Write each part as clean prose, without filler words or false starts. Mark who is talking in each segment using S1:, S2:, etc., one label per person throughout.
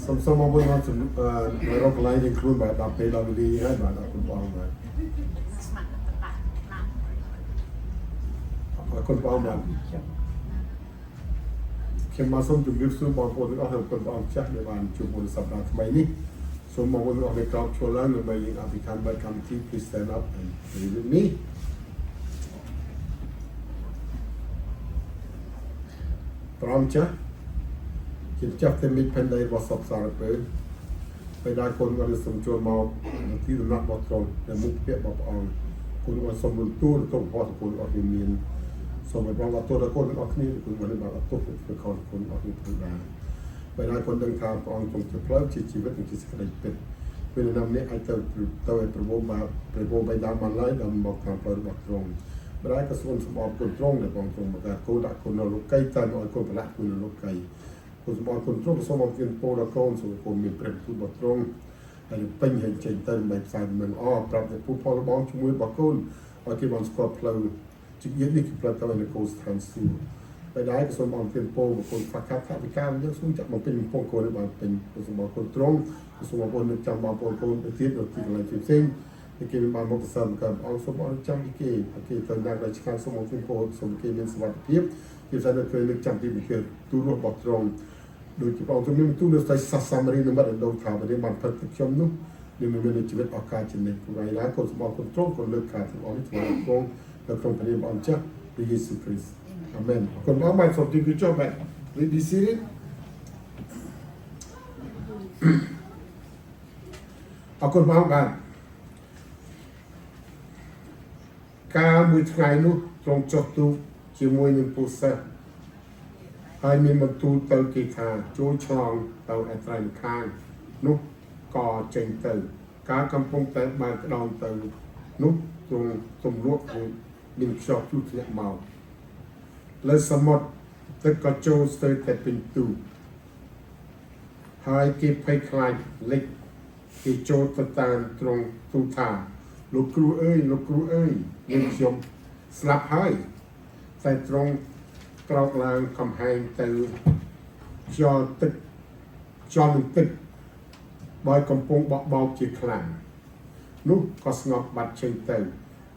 S1: some of them want to rock line include by that pay level hai by that คุณปองมาคุณปองมาខ្ញុំមកសូមជម្រាបសួរបងប្អូនទាំងអស់ហើយគុណបងចាស់ដែលបានជួបមុនសប្តាហ៍ថ្មីនេះសូមបងប្អូនទាំងអស់នៃក្រោបឈរឡើងដើម្បីយើងអភិធម្មបែបកម្មវិធី Please stand up and pray with me ព្រមចាស់ជាចាស់តែមីផែនដីរបស់សពសារពើពេលដែលគុណបានសូមចូលមកទីដំណាក់របស់ទ្រង់ដែលមុខពាក្យរបស់ព្រះអង្គគុណបានសូមលទូលទៅព្រះគុណអស់មានសូមឲ្យបងអត់ទោសដល់គុណអស់គ្នាគុណបានបានអត់ទោសទៅខនគុណអស់គ្នាផងដែរពេលដែលគុណដឹងថាព្រះអង្គទ្រង់ជាផ្លូវជាជីវិតនិងជាសេចក្តីពិតពេលណាម្នាក់អាចទៅឲ្យប្រវោបៃតាបានឡើយដល់មកតាមផ្លូវរបស់ទ្រង់ម្ដាយក៏សូមសម្បត្តិគុណទ្រង់ដែលបងទ្រង់មកការគោលដាក់គុណនៅលោកីតាមឲ្យគុណប្រឡាក់គុណនៅលោកីគុណសម្បត្តិគុណទ្រង់សូមអំពាវនាវដល់កូនសូមគុណមានព្រះទូតរបស់ទ្រង់ហើយពេញហើយចេញទៅមិនផ្សាយមិនអប្រាប់ទៅពូផលរបស់ជាមួយរបស់កូនឲ្យគេបានស្គាល់ផ្លូវជានេះគឺផ្លូវទៅនៅកូនស្ថានសួគ៌តែដែរក៏សូមអំពាវនាវបងប្អូនហ្វាក់កាត់ថាវិការយើងសូមចាក់មកពេញពងកូនឲ្យបានពេញគុណសម្បត្តិគុណទ្រង់សូមបងប្អូនចាំបងប្អូនទៅទៀតនៅទីកន្លែងផ្សេងៗគេបានមកប្រសើរមកអង្គសូមអរចាំគេទៅណាដែលឆ្កាងសូមអំពាវនាវសូមគេមានសុវត្ថិភាពជាផ្សេងទៅពេលលើកចាំពីវិការទូររបស់ទ្រង់ដូចជាបងជំនុំទូនៅស្សាសាមារីនៅបាត់ដូនថាប្រទេសបានផិតទឹកខ្ញុំនោះនឹងមានជីវិតឱកាសជានិច្ចព្រោះឯណាគុណសម្បត្តិគុណទ្រង់ក៏លើកការទាំងអស់នេះថ្វាយព្រះអង្គនៅក្នុងព្រះនាមរបស់ចាស់ព្រះយេស៊ូវគ្រីស្ទអាមែនគុណបងបានសូមទីគឺចុះបែប Please be seated អរគុណបងបានការមួយថ្ងៃនោះទ្រង់ចុះទូកជាមួយនឹងពូសិស្សហើយមានបន្ទូលទៅគេថាចូលឆ្លងទៅអត្រៃខាងនោះក៏ចេញទៅការកំពុងតែបានក្តោងទៅនោះទ្រង់ទំលក់មានខ្យល់ជួសធ្លាក់មកលើសមុទ្រទឹកក៏ចូលស្ទើរតែពេញទូកហើយគេភ័យខ្លាចលិចគេចូលទៅតាមទ្រង់ទូលថាលោកគ្រូអើយយើងខ្ញុំស្លាប់ហើយតែទ្រង់ក្រោកឡើងកំហែងទៅខ្យល់នឹងទឹកបើកំពុងបក់បោកជាខ្លាំងនោះក៏ស្ងប់បាត់ចេញទៅ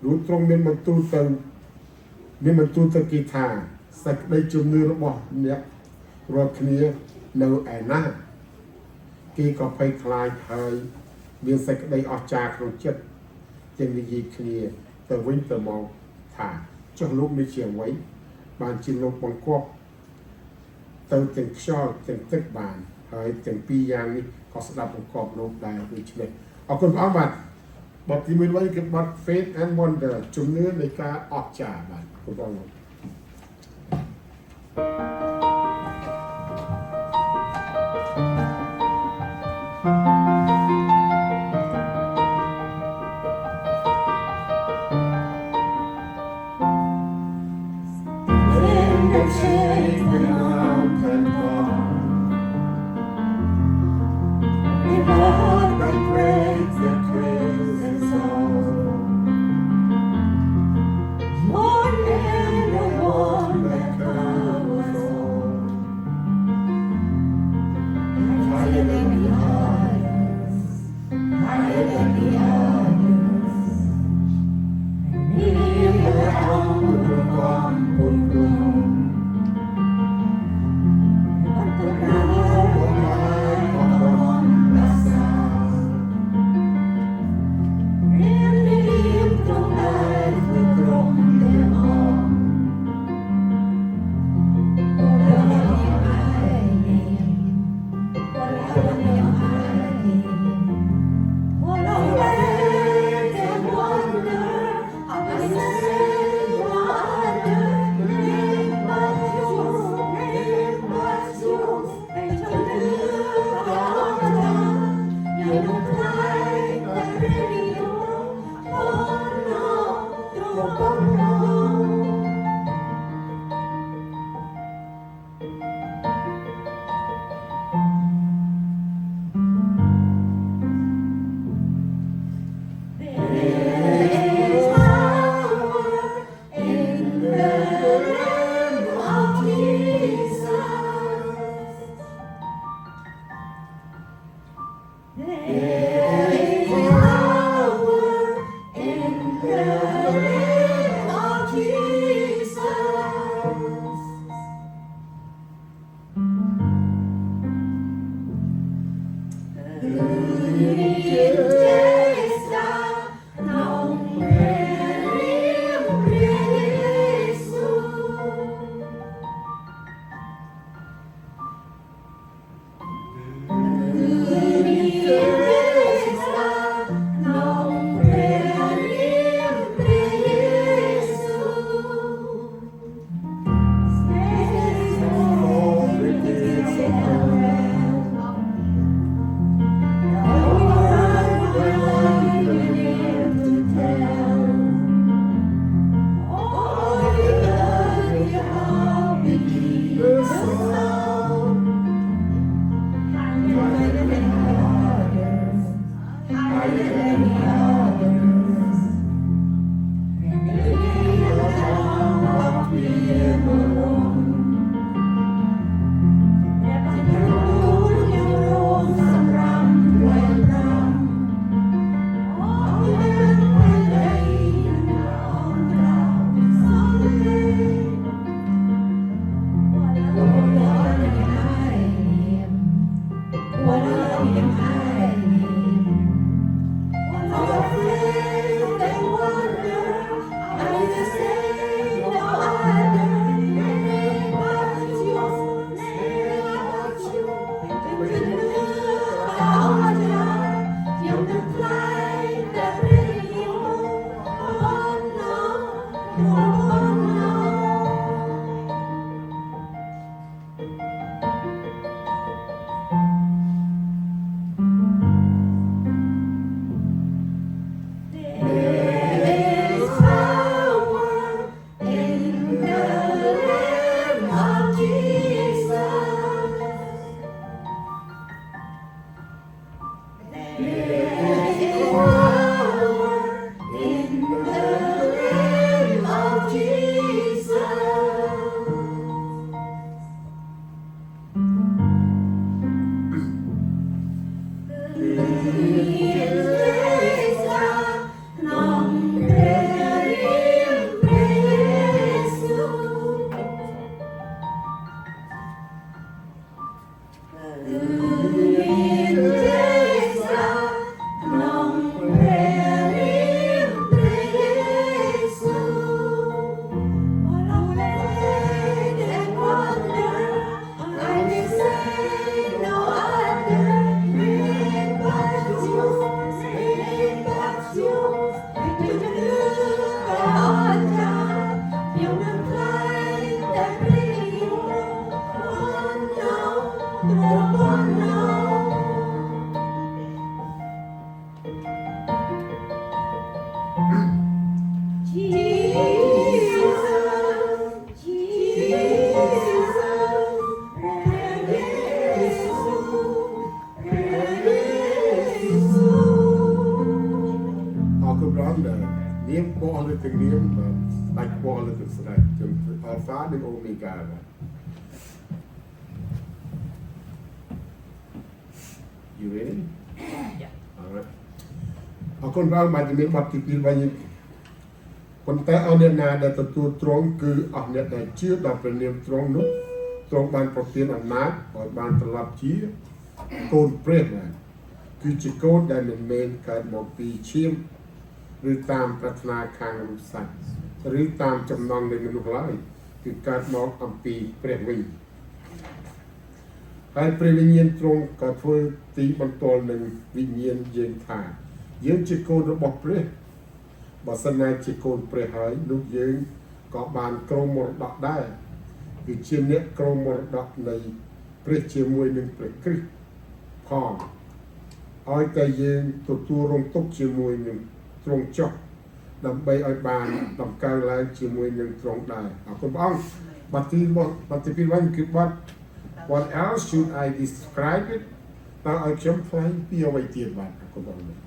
S1: រួចទ្រង់មានបន្ទូលទៅគេថាសេចក្តីជំនឿរបស់អ្នករាល់គ្នានៅឯណាគេក៏ភ័យខ្លាចហើយមានសេចក្តីអស្ចារ្យក្នុងចិត្តទាំងនិយាយគ្នាទៅវិញទៅមកថាចុះលោកនេះជាអ្វីបានជាលោកបង្គាប់ទៅទាំងខ្យល់ទាំងទឹកបានហើយទាំងពីរយ៉ាងនេះក៏ស្ដាប់បង្គាប់លោកដែរដូច្នេះអរគុណព្រះអង្គបាទបទទី1វិញគឺបទ Faith and Wonder ជំនឿនៃការអស្ចារ្យបាទគុណព្រះអង្គ You ready? Yeah. All right. អរគុណបងបានជំរាបបទទី2វិញប៉ុន្តែអស់អ្នកណាដែលទទួលទ្រង់គឺអស់អ្នកដែលជឿដល់ព្រះនាមទ្រង់នោះទ្រង់បានប្រទានអំណាចឲ្យបានត្រឡប់ជាកូនព្រះដែរគឺជាកូនដែលមិនមែនកើតមកពីឈាមឬតាមប្រាថ្នាខាងរូបសាច់ឬតាមចំណង់នៃមនុស្សឡើយគឺកើតមកអំពីព្រះវិញហើយព្រះវិញ្ញាណទ្រង់ក៏ធ្វើទីបន្ទាល់នឹងវិញ្ញាណយើងថាយើងជាកូនរបស់ព្រះបើសិនណាជាកូនព្រះហើយនោះយើងក៏បានក្រុមមរតកដែរគឺជាអ្នកក្រុមមរតកនៃព្រះជាមួយនឹងព្រះគ្រីស្ទផងឲ្យតែយើងទទួលរងទុកជាមួយនឹងទ្រង់ចុះដើម្បីឲ្យបានដំកើងឡើងជាមួយនឹងទ្រង់ដែរអរគុណព្រះអង្គបាត់ទី2វិញគឺបាត់ What else should I describe it តើឲ្យខ្ញុំថ្លែងពីអ្វីទៀតបាទអរគុណបង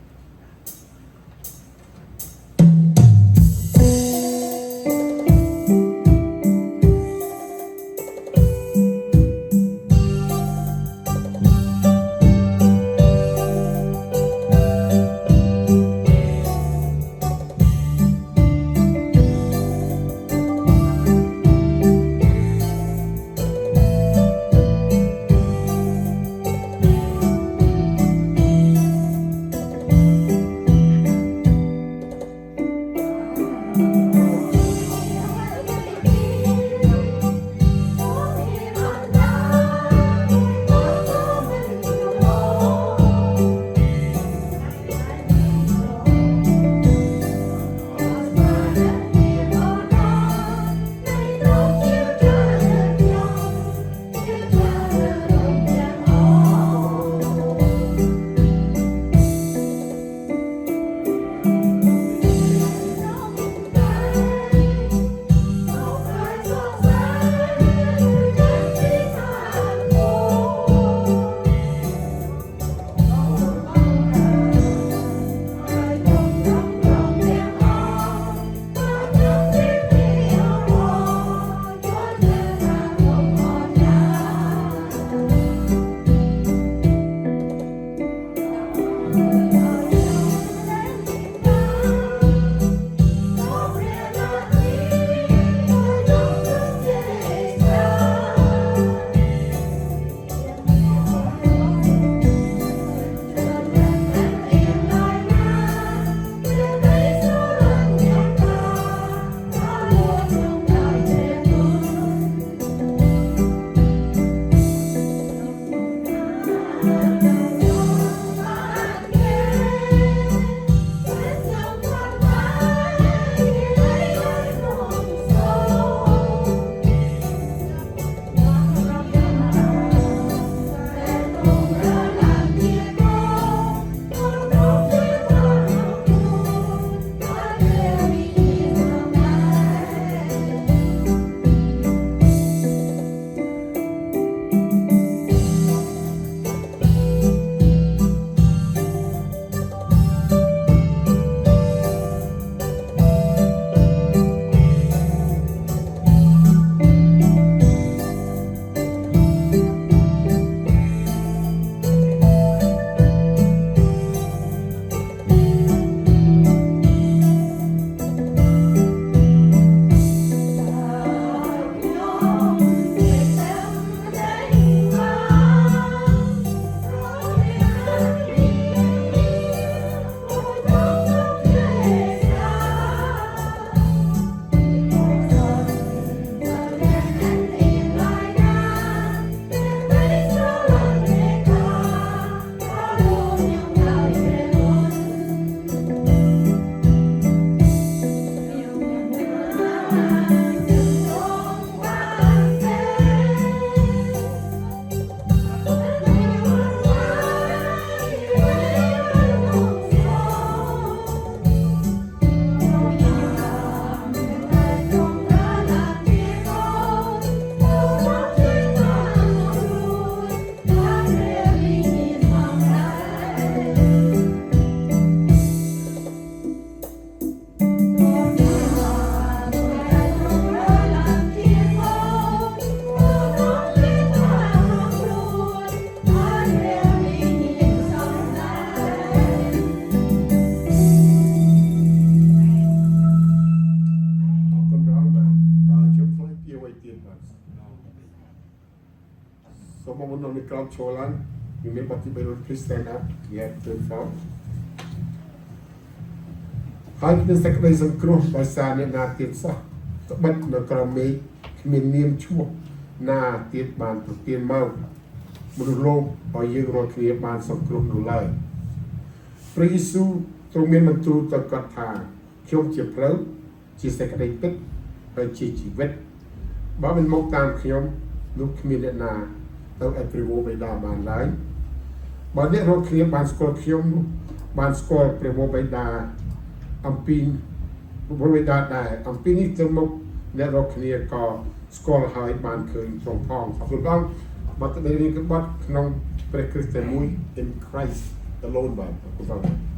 S1: so mo no mi crowd cholan you may but be to stand up you have to fall ហើយមានសេចក្តីសង្គ្រោះដោយសារអ្នកណាទៀតសោះត្បិតនៅក្រោមមេឃគ្មាននាមឈ្មោះណាទៀតបានប្រទានមកមនុស្សលោកឲ្យយើងរាល់គ្នាបានសង្គ្រោះនោះឡើយព្រះយេស៊ូវទ្រង់មានបន្ទូលទៅគាត់ថាខ្ញុំជាផ្លូវជាសេចក្តីពិតហើយជាជីវិតបើមិនមកតាមខ្ញុំនោះគ្មានអ្នកណាទៅឲ្យព្រះវរបិតាបានឡើយបើអ្នករាល់គ្នាបានស្គាល់ខ្ញុំបានស្គាល់ព្រះវរបិតាអំពីព្រះវរបិតាដែរអំពីនេះទៅមកអ្នករាល់គ្នាក៏ស្គាល់ហើយបានឃើញផងផងអរគុណបងបាត់ទៅនេះគឺបាត់ក្នុងព្រះគ្រីស្ទតែមួយ in Christ alone បាទអរគុណបង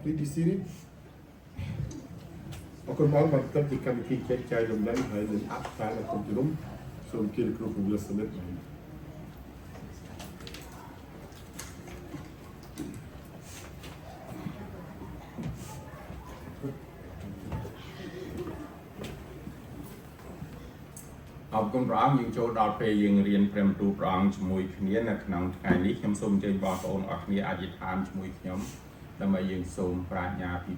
S1: appelé di sini aku mau mantap di kami cek cai lom dan hai dan apa aku belum so kira kru kubias semet
S2: học công rõ những chỗ đọt về những riêng phèm tu rõ mùi khía là nòng ngày ní khiêm xung trên bò ôn ở khía ai than mùi nhóm là mà những xung pra nhà thì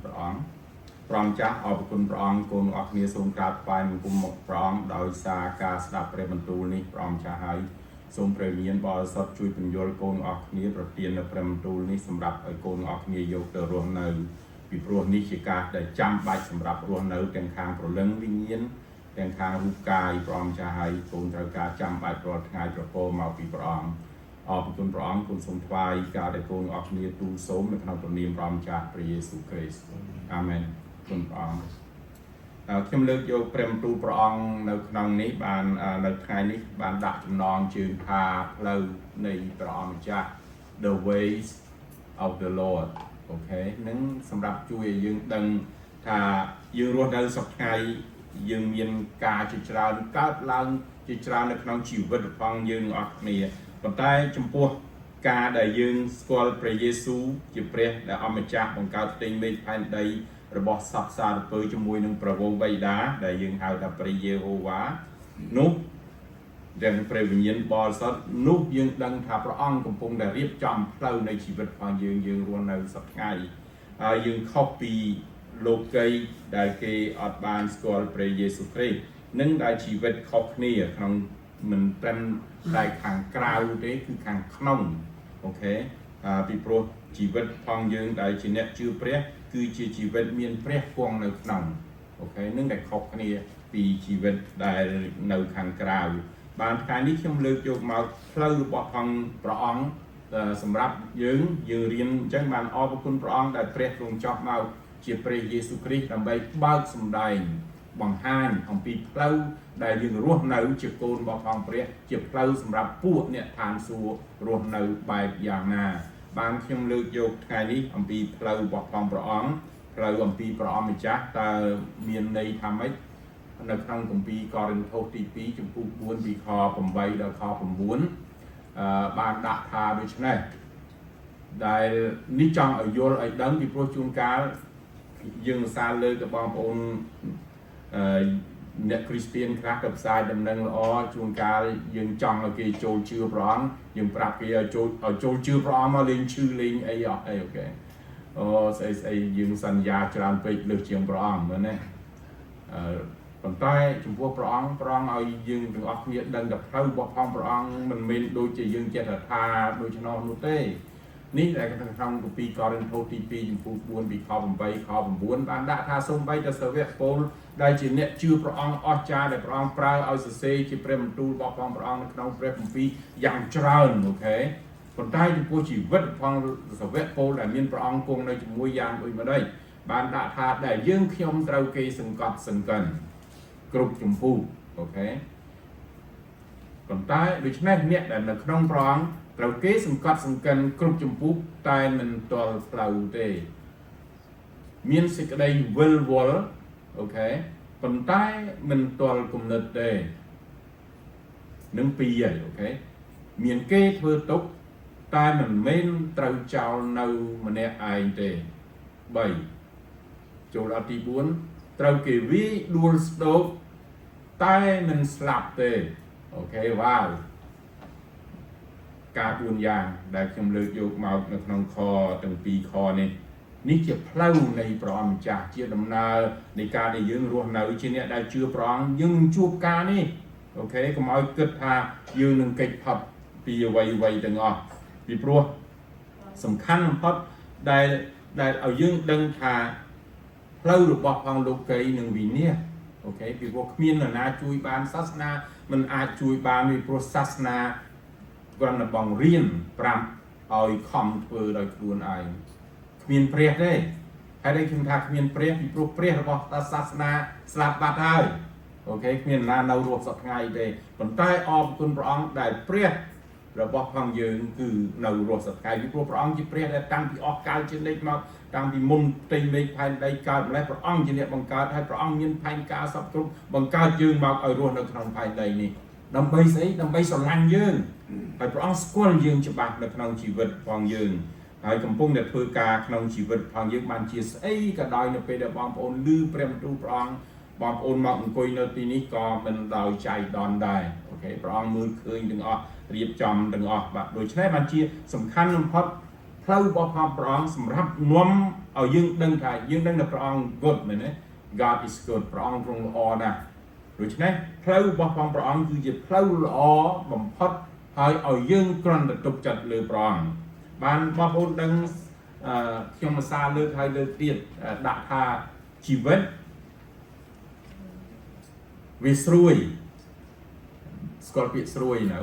S2: rõ chắc ở công rõ cùng ở khía xung cát phai cùng một rõ đòi xa ca sạp phèm tu ní rõ cha hai xung phèm miên bò sọt chui bình dồi cùng ở khía bật tiền là phèm tu ní xâm rạp ở cùng ở khía dâu tờ ruộng nâu vì ruộng ní chỉ cả để chăm bạch xâm rạp ruộng nâu kèm khang pro lưng vinh nhiênទាំងខាងរូបកាយព្រះអង្គចាស់ហើយកូនត្រូវការចាំបាច់រាល់ថ្ងៃប្រពោមកពីព្រះអង្គអរគុណព្រះអង្គគុណសូមថ្វាយការដែលកូនអរគ្នាទូលសូមនៅក្នុងព្រះនាមព្រះម្ចាស់ព្រះយេស៊ូវគ្រីស្ទអាមែនគុណព្រះអង្គខ្ញុំលើកយកព្រះបន្ទូលព្រះអង្គនៅក្នុងនេះបាននៅថ្ងៃនេះបានដាក់ចំណងជើងថាផ្លូវនៃព្រះអង្គម្ចាស់ The ways of the Lord អូខេនឹងសម្រាប់ជួយឲ្យយើងដឹងថាយើងរស់នៅសប្តាហ៍យើងមានការជាច្រើនកើតឡើងជាច្រើននៅក្នុងជីវិតរបស់យើងអស់គ្នាប៉ុន្តែចំពោះការដែលយើងស្គាល់ព្រះយេស៊ូវជាព្រះដែលអម្ចាស់បង្កើតផ្ទៃមេឃផែនដីរបស់សត្វសារពើជាមួយនឹងព្រះវរបិតាដែលយើងហៅថាព្រះយេហូវ៉ានោះដែលព្រះវិញ្ញាណបរិសុទ្ធនោះយើងដឹងថាព្រះអង្គកំពុងតែរៀបចំផ្លូវនៃជីវិតរបស់យើងរស់នៅសប្តាហ៍ហើយយើងខុសពីលោកីដែលគេអត់បានស្គាល់ព្រះយេស៊ូវគ្រីស្ទនឹងដែលជីវិតខុសគ្នាក្នុងមិនត្រឹមតែខាងក្រៅទេគឺខាងក្នុងអូខេពីព្រោះជីវិតផងយើងដែលជាអ្នកជឿព្រះគឺជាជីវិតមានព្រះគង់នៅក្នុងអូខេនឹងតែខុសគ្នាពីជីវិតដែលនៅខាងក្រៅបានថ្ងៃនេះខ្ញុំលើកយកមកផ្លូវរបស់ព្រះអង្គសម្រាប់យើងរៀនអញ្ចឹងបានអរគុណព្រះអង្គដែលព្រះទ្រង់ចោះមកជាព្រះយេស៊ូវគ្រីស្ទដើម្បីបើកសម្ដែងបង្ហាញអំពីផ្លូវដែលយើងរស់នៅជាកូនរបស់ផងព្រះជាផ្លូវសម្រាប់ពួកអ្នកឋានសួគ៌រស់នៅបែបយ៉ាងណាបានខ្ញុំលើកយកថ្ងៃនេះអំពីផ្លូវរបស់ផងព្រះអង្គផ្លូវអំពីព្រះអង្គម្ចាស់តើមានន័យថាម៉េចនៅក្នុងគម្ពីរកូរិនថូសទី2ចំពោះ4ពីខ8ដល់ខ9បានដាក់ថាដូច្នេះដែលនេះចង់ឲ្យយល់ឲ្យដឹងពីព្រោះជួនកាលយើងសារលើកបងប្អូនអ្នកគ្រីស្ទានខ្លះក៏ផ្សាយដំណឹងល្អជួនកាលយើងចង់ឲ្យគេចូលជឿព្រះអង្គយើងប្រាប់គេឲ្យចូលជឿព្រះអង្គមកលេងឈឺលេងអីអត់អីអូខេអូស្អីយើងសន្យាច្រើនពេកលើសជាងព្រះអង្គមែនទេប៉ុន្តែចំពោះព្រះអង្គឲ្យយើងទាំងអស់គ្នាដឹងតែផ្លូវរបស់ព្រះអង្គមិនមែនដូចជាយើងចេះថាដូច្នោះនោះទេនេះដែលក្នុងគម្ពីរកូរិនថូសទី2ចំពោះ4ពីខ8ខ9បានដាក់ថាសូម្បីតែសាវកពូលដែលជាអ្នកជឿព្រះអង្គអស្ចារ្យដែលព្រះអង្គប្រើឲ្យសរសេរជាព្រះបន្ទូលរបស់ព្រះអង្គនៅក្នុងព្រះគម្ពីរយ៉ាងច្រើនអូខេប៉ុន្តែចំពោះជីវិតផងសាវកពូលដែលមានព្រះអង្គគង់នៅជាមួយយ៉ាងដូចម្ដេចបានដាក់ថាដែលយើងខ្ញុំត្រូវគេសង្កត់សង្កិនគ្រប់ចម្ពោះអូខេប៉ុន្តែដូច្នេះអ្នកដែលនៅក្នុងព្រះអង្គត្រូវគេសង្កត់សង្កិនគ្រប់ចម្ពោះតែមិនទាល់ផ្លូវទេមានសេចក្តីវិលវល់អូខេប៉ុន្តែមិនទាល់គំនិតទេនឹងពីរហើយអូខេមានគេធ្វើទុកតែមិនមែនត្រូវចោលនៅម្នាក់ឯងទេ3ចូលដល់ទី4ត្រូវគេវាយដួលស្ដោកតែមិនស្លាប់ទេអូខេវ៉ាវការ4យ៉ាងដែលខ្ញុំលើកយកមកនៅក្នុងខទាំង2ខនេះជាផ្លូវនៃព្រះអង្គម្ចាស់ជាដំណើរនៃការដែលយើងរស់នៅជាអ្នកដែលជឿព្រះអង្គយើងនឹងជួបការនេះអូខេកុំឲ្យគិតថាយើងនឹងកិច្ចផុតពីអ្វីទាំងអស់ពីព្រោះសំខាន់បំផុតដែលឲ្យយើងដឹងថាផ្លូវរបស់ផងលោកីនឹងវិនិច្ឆ័យអូខេពីព្រោះគ្មាននរណាជួយបានសាសនាមិនអាចជួយបានពីព្រោះសាសនាគ្រាន់តែបង្រៀនប្រាប់ឲ្យខំធ្វើដោយខ្លួនឯងគ្មានព្រះទេហើយដែលខ្ញុំថាគ្មានព្រះពីព្រោះព្រះរបស់សាសនាស្លាប់បាត់ហើយអូខេគ្មានណានៅរស់សប្តាហ៍ទេប៉ុន្តែអរគុណព្រះអង្គដែលព្រះរបស់ផងយើងគឺនៅរស់សប្តាហ៍ពីព្រោះព្រះអង្គជាព្រះដែលតាំងពីអស់កលជានិច្ចមក តាំងពីមុនផ្ទៃមេឃផែនដីកើតម្លេះព្រះអង្គជាអ្នកបង្កើតហើយព្រះអង្គមានផែនការសពគ្រប់បង្កើតយើងមកឲ្យរស់នៅក្នុងផែនដីនេះដើម្បីស្អីដើម្បីស្រឡាញ់យើងហើយព្រះអង្គស្គាល់យើងច្បាស់នៅក្នុងជីវិតផងយើងហើយកំពុងតែធ្វើការក្នុងជីវិតផងយើងបានជាស្អីក៏ដោយនៅពេលដែលបងប្អូនឮព្រះបន្ទូលព្រះអង្គបងប្អូនមកអង្គុយនៅទីនេះក៏មិនដោយចៃដន្យដែរអូខេព្រះអង្គមើលឃើញទាំងអស់រៀបចំទាំងអស់បាទដូច្នេះបានជាសំខាន់បំផុតផ្លូវរបស់ព្រះអង្គសម្រាប់នាំឲ្យយើងដឹងថាយើងដឹងថាព្រះអង្គ good មែនទេ God is good ព្រះអង្គទ្រង់ល្អណាស់ដូច្នេះផ្លូវរបស់ព្រះអង្គគឺជាផ្លូវល្អបំផុតហើយឲ្យយើងគ្រាន់តែទុកចិត្តលើព្រះអង្គបានបងប្អូនដឹងខ្ញុំអាសាលើកហើយលើកទៀតដាក់ថាជីវិតវាស្រួយស្គាល់ពាក្យស្រួយនៅ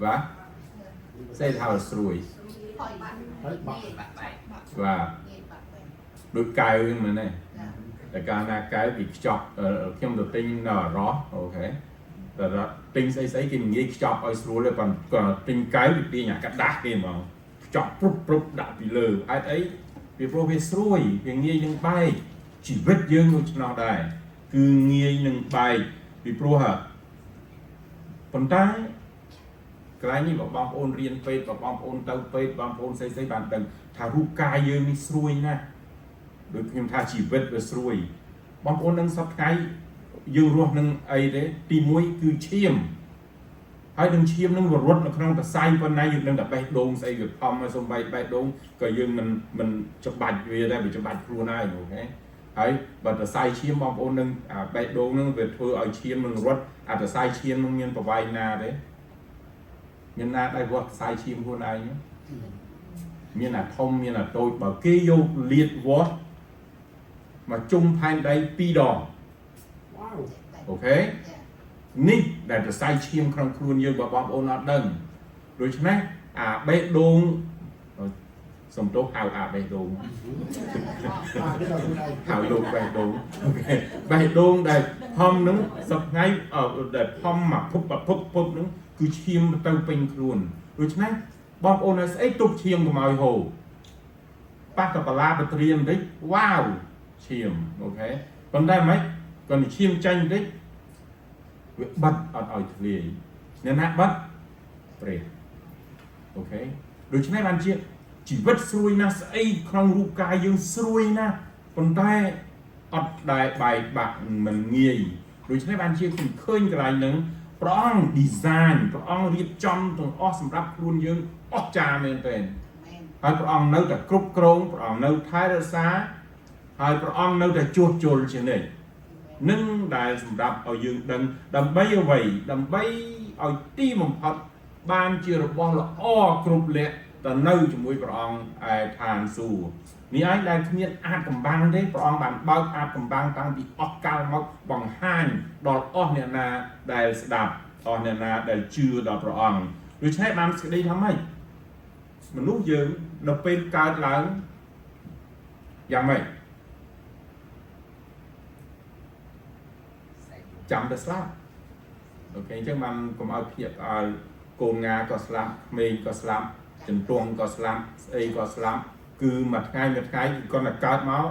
S2: បាទសេថាស្រួយបាទដូចកៅហ្នឹងមែនទេតែកាលណាកៅពីខ្ចប់ខ្ញុំទៅទិញនៅអរ៉ោះអូខេតែទិញស្អីគេងាយខ្ចប់ឲ្យស្រួលទេប៉ុន្តែទិញកៅវាទាញអាกระดาษគេហ្មងខ្ចប់ព្រុបដាក់ពីលើហេតុអីពីព្រោះវាស្រួយវាងាយនឹងបែកជីវិតយើងដូចឆ្នោតដែរគឺងាយនឹងបែកពីព្រោះប៉ុន្តែកន្លែងនេះបងប្អូនរៀនពេទ្យបងប្អូនទៅពេទ្យបងប្អូនស្អីបានដឹងថារូបកាយយើងនេះស្រួយណាស់ដូចខ្ញុំថាជីវិតវាស្រួយបងប្អូននឹងសប្តាហ៍យើងរស់នឹងអីទេទី1គឺឈាមហើយនឹងឈាមនឹងវារត់នៅក្នុងសរសៃប៉ុណ្ណាយើងនឹងតែបេះដូងស្អីវាផំហើយសំបីបេះដូងក៏យើងមិនច្បាច់វាដែរវាច្បាច់ខ្លួនហើយអូខេហើយបើសរសៃឈាមបងប្អូននឹងបេះដូងនឹងវាធ្វើឲ្យឈាមនឹងរត់សរសៃឈាមនឹងមានប្រវែងណាទេមានណាដែរវាស់ខ្សែឈាមខ្លួនឯងមានអាធំមានអាតូចបើគេយកលាតវាស់មកជុំផែនដី2ដងអូខេនេះដែលសរសៃឈាមក្នុងខ្លួនយើងបើបងប្អូនអត់ដឹងដូច្នេះអាបេះដូងសំទោសហៅអាបេះដូងហៅលោកបេះដូងអូខេបេះដូងដែលផំនឹងសប្ថ្ងៃដែលផំមកភពនឹងគឺឈាមទៅពេញខ្លួនដូច្នេះបងប្អូននៅស្អីទុកឈាមកុំឲ្យហូរប៉ះកបឡាបត្រៀមបន្តិចវ៉ាវឈាមអូខេប៉ុន្តែមិនគាត់ឈាមចាញ់បន្តិចវាបាត់អត់ឲ្យធ្លាយអ្នកណាបាត់ប្រេះអូខេដូច្នេះបានជាជីវិតស្រួយណាស់ស្អីក្នុងរូបកាយយើងស្រួយណាស់ប៉ុន្តែអត់ដែលបែកបាក់មិនងាយដូច្នេះបានជាខ្ញុំឃើញកន្លែងហ្នឹងព្រះអង្គ design ព្រះអង្គរៀបចំទាំងអស់សម្រាប់ខ្លួនយើងអស្ចារ្យមែនទែនហើយព្រះអង្គនៅតែគ្រប់គ្រងព្រះអង្គនៅថែរក្សាហើយព្រះអង្គនៅតែជួសជុលជានិច្ចនឹងដែលសម្រាប់ឲ្យយើងដឹងដើម្បីអ្វីដើម្បីឲ្យទីបំផុតបានជារបស់ល្អគ្រប់លក្ខទៅនៅជាមួយព្រះអង្គឯឋានសួគ៌នេះឯងដែលគ្មានអាចកំបាំងទេព្រះអង្គបានបើកអាចកំបាំងតាំងពីអស់កាលមកបង្ហាញដល់អស់អ្នកណាដែលស្ដាប់អស់អ្នកណាដែលជឿដល់ព្រះអង្គដូច្នេះបានសេចក្តីថាម៉េចមនុស្សយើងនៅពេលកើតឡើងយ៉ាងម៉េចចាំតែស្លាប់អូខេអញ្ចឹងបានកុំឲ្យភ្ញាក់ឲ្យកូនងាក៏ស្លាប់ក្មេងក៏ស្លាប់ជំទង់ក៏ស្លាប់ស្អីក៏ស្លាប់គឺមួយថ្ងៃគឺគាត់តែកើតមក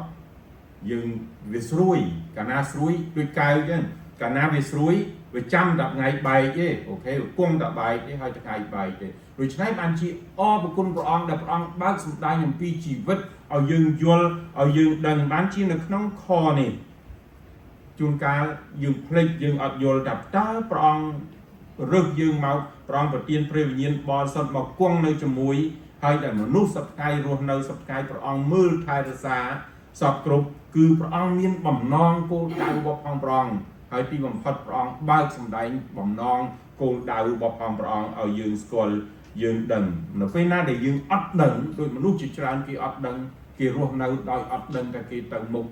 S2: យើងវាស្រួយកាលណាស្រួយដូចកៅអញ្ចឹងកាលណាវាស្រួយវាចាំតែថ្ងៃបែកទេអូខេវាគង់តែបែកទេហើយថ្ងៃបែកទេដូច្នេះបានជាអរគុណព្រះអង្គដែលព្រះអង្គបើកសម្ដែងអំពីជីវិតឲ្យយើងយល់ឲ្យយើងដឹងបានជានៅក្នុងខនេះជួនកាលយើងភ្លេចយើងអត់យល់ថាតើព្រះអង្គរើសយើងមកព្រះអង្គប្រទានព្រះវិញ្ញាណបរិសុទ្ធមកគង់នៅជាមួយហើយដែលមនុស្សសប្តាហ៍រស់នៅសប្តាហ៍ព្រះអង្គមើលថែរក្សាសពគ្រប់គឺព្រះអង្គមានបំណងគោលដៅរបស់ព្រះអង្គហើយទីបំផុតព្រះអង្គបើកសម្ដែងបំណងគោលដៅរបស់ព្រះអង្គឲ្យយើងស្គាល់យើងដឹងនៅពេលណាដែលយើងអត់ដឹងដូចមនុស្សជាច្រើនគេអត់ដឹងគេរស់នៅដោយអត់ដឹងថាគេទៅមុខ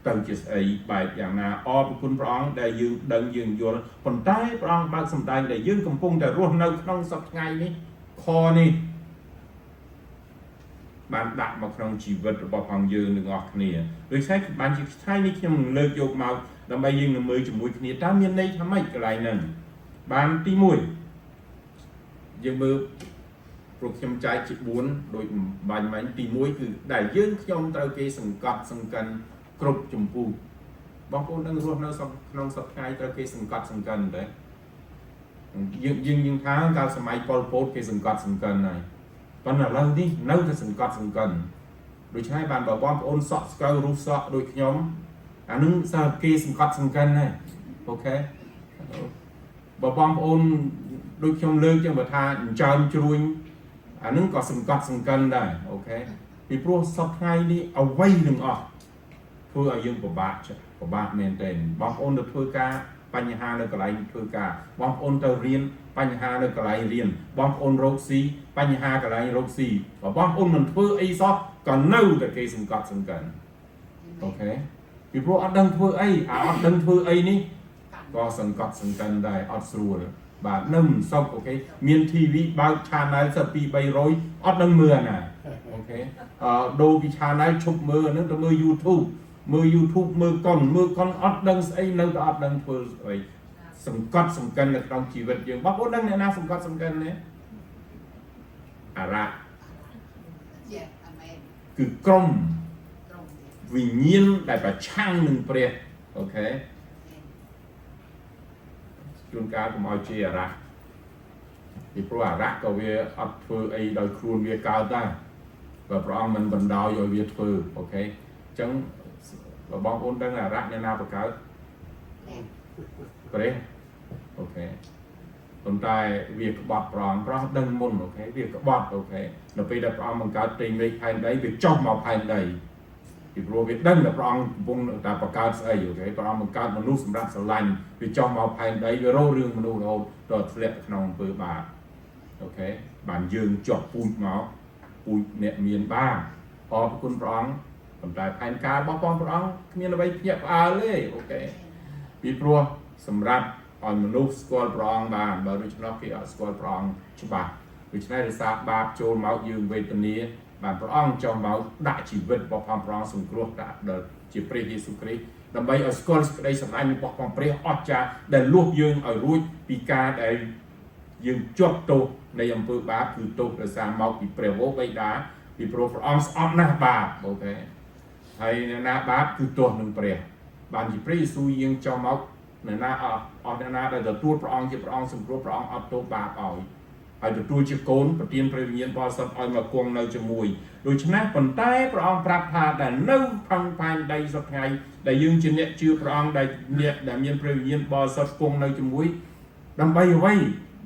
S2: ទៅជាស្អីបែបយ៉ាងណាអរគុណព្រះអង្គដែលយើងដឹងយើងយល់ប៉ុន្តែព្រះអង្គបើកសម្ដែងដែលយើងកំពុងតែរស់នៅក្នុងសប្តាហ៍នេះខនេះបានដាក់មកក្នុងជីវិតរបស់ផងយើងទាំងអស់គ្នាដូច្នេះបានជាថ្ងៃនេះខ្ញុំនឹងលើកយកមកដើម្បីយើងនឹងមើលជាមួយគ្នាតើមានន័យថាម៉េចកន្លែងហ្នឹងបានទី1យើងមើល ព្រោះខ្ញុំចែកជា4ដោយបាញ់មិញទី1គឺដែលយើងខ្ញុំត្រូវគេសង្កត់សង្កិនគ្រប់ចម្ពោះបងប្អូននឹងរស់នៅក្នុងសប្តាហ៍ត្រូវគេសង្កត់សង្កិនទេយើងថាកាលសម័យប៉ុលពតគេសង្កត់សង្កិនហើយប៉ុន្តែឥឡូវនេះនៅតែសង្កត់សង្កិនដូច្នេះបានបើបងប្អូនសក់ស្កៅរូបសក់ដូចខ្ញុំអានឹងសារគេសង្កត់សង្កិនហើយអូខេបើបងប្អូនដូចខ្ញុំលើកចឹងបើថាអញ្ចើមជ្រួញអានឹងក៏សង្កត់សង្កិនដែរអូខេពីព្រោះសប្តាហ៍នេះអ្វីនឹងអស់ធ្វើឲ្យយើងពិបាកមែនទែនបងប្អូនទៅធ្វើការបញ្ហានៅកន្លែងធ្វើការបងប្អូនទៅរៀនបញ្ហានៅកន្លែងរៀនបងប្អូនរកស៊ីបញ្ហាកន្លែងរកស៊ីបើបងប្អូនមិនធ្វើអីសោះក៏នៅតែគេសង្កត់សង្កិនអូខេពីព្រោះអត់ដឹងធ្វើអីអត់ដឹងធ្វើអីនេះក៏សង្កត់សង្កិនដែរអត់ស្រួលបាទនៅមិនសុខអូខេមាន TV បើក channel សិត2 300អត់ដឹងមើលណាអូខេដូរពី channel ឈប់មើលហ្នឹងទៅមើល YouTube មើលកុនអត់ដឹងស្អីនៅតែអត់ដឹងធ្វើស្អីសង្កត់សង្កិននៅក្នុងជីវិតយើងបងប្អូនដឹងអ្នកណាសង្កត់សង្កិនទេអារ៉ាគឺក្រុមវិញ្ញាណដែលប្រឆាំងនឹងព្រះអូខេជួនកាលកុំឲ្យជាអារ៉ាពីព្រោះអារ៉ាក៏វាអត់ធ្វើអីដោយខ្លួនវាកើតដែរបើព្រះអង្គមិនបណ្ដោយឲ្យវាធ្វើអូខេអញ្ចឹងបើបងប្អូនដឹងអារ៉ាអ្នកណាបង្កើតព្រះអូខេប៉ុន្តែវាក្បត់ព្រះអង្គដឹងមុនអូខេវាក្បត់អូខេនៅពេលដែលព្រះអង្គបង្កើតផ្ទៃមេឃផែនដីវាចុះមកផែនដីពីព្រោះវាដឹងថាព្រះអង្គកំពុងតែបង្កើតស្អីអូខេព្រះអង្គបង្កើតមនុស្សសម្រាប់ស្រឡាញ់វាចុះមកផែនដីវារករឿងមនុស្សរហូតដល់ធ្លាក់ក្នុងអំពើបាបអូខេបានយើងជាប់ពូជមកពូជអ្នកមានបាបអរគុណព្រះអង្គប៉ុន្តែផែនការរបស់ព្រះអង្គគ្មានអ្វីភ្ញាក់ផ្អើលទេអូខេពីព្រោះសម្រាប់ឲ្យមនុស្សស្គាល់ព្រះអង្គបានបើដូច្នោះគេអត់ស្គាល់ព្រះអង្គច្បាស់ដូច្នេះរសារបាបចូលមកយើងវេទនាបានព្រះអង្គចង់មកដាក់ជីវិតរបស់ព្រះអង្គសង្គ្រោះដល់ជាព្រះយេស៊ូវគ្រីស្ទដើម្បីឲ្យស្គាល់សេចក្តីសម្ដែងរបស់ព្រះអស្ចារ្យដែលលួសយើងឲ្យរួចពីការដែលយើងជាប់ទោសនៃអំពើបាបគឺទោសដោយសារមកពីព្រះវរបិតាពីព្រោះព្រះអង្គស្អប់ណាស់បាបអូខេហើយអ្នកណាបាបគឺទោសនឹងព្រះបានជាព្រះយេស៊ូវយាងចង់មកអ្នកណាអត់អ្នកណាដែលទទួលព្រះអង្គជាព្រះអង្គសង្គ្រោះព្រះអង្គអត់ទោសបាបឲ្យហើយទទួលជាកូនប្រទានព្រះវិញ្ញាណបរិសុទ្ធឲ្យមកគង់នៅជាមួយដូច្នេះប៉ុន្តែព្រះអង្គប្រាប់ថាដែលនៅក្នុងផែនដីសប្តាហ៍ដែលយើងជាអ្នកជឿព្រះអង្គដែលអ្នកដែលមានព្រះវិញ្ញាណបរិសុទ្ធគង់នៅជាមួយដើម្បីអ្វី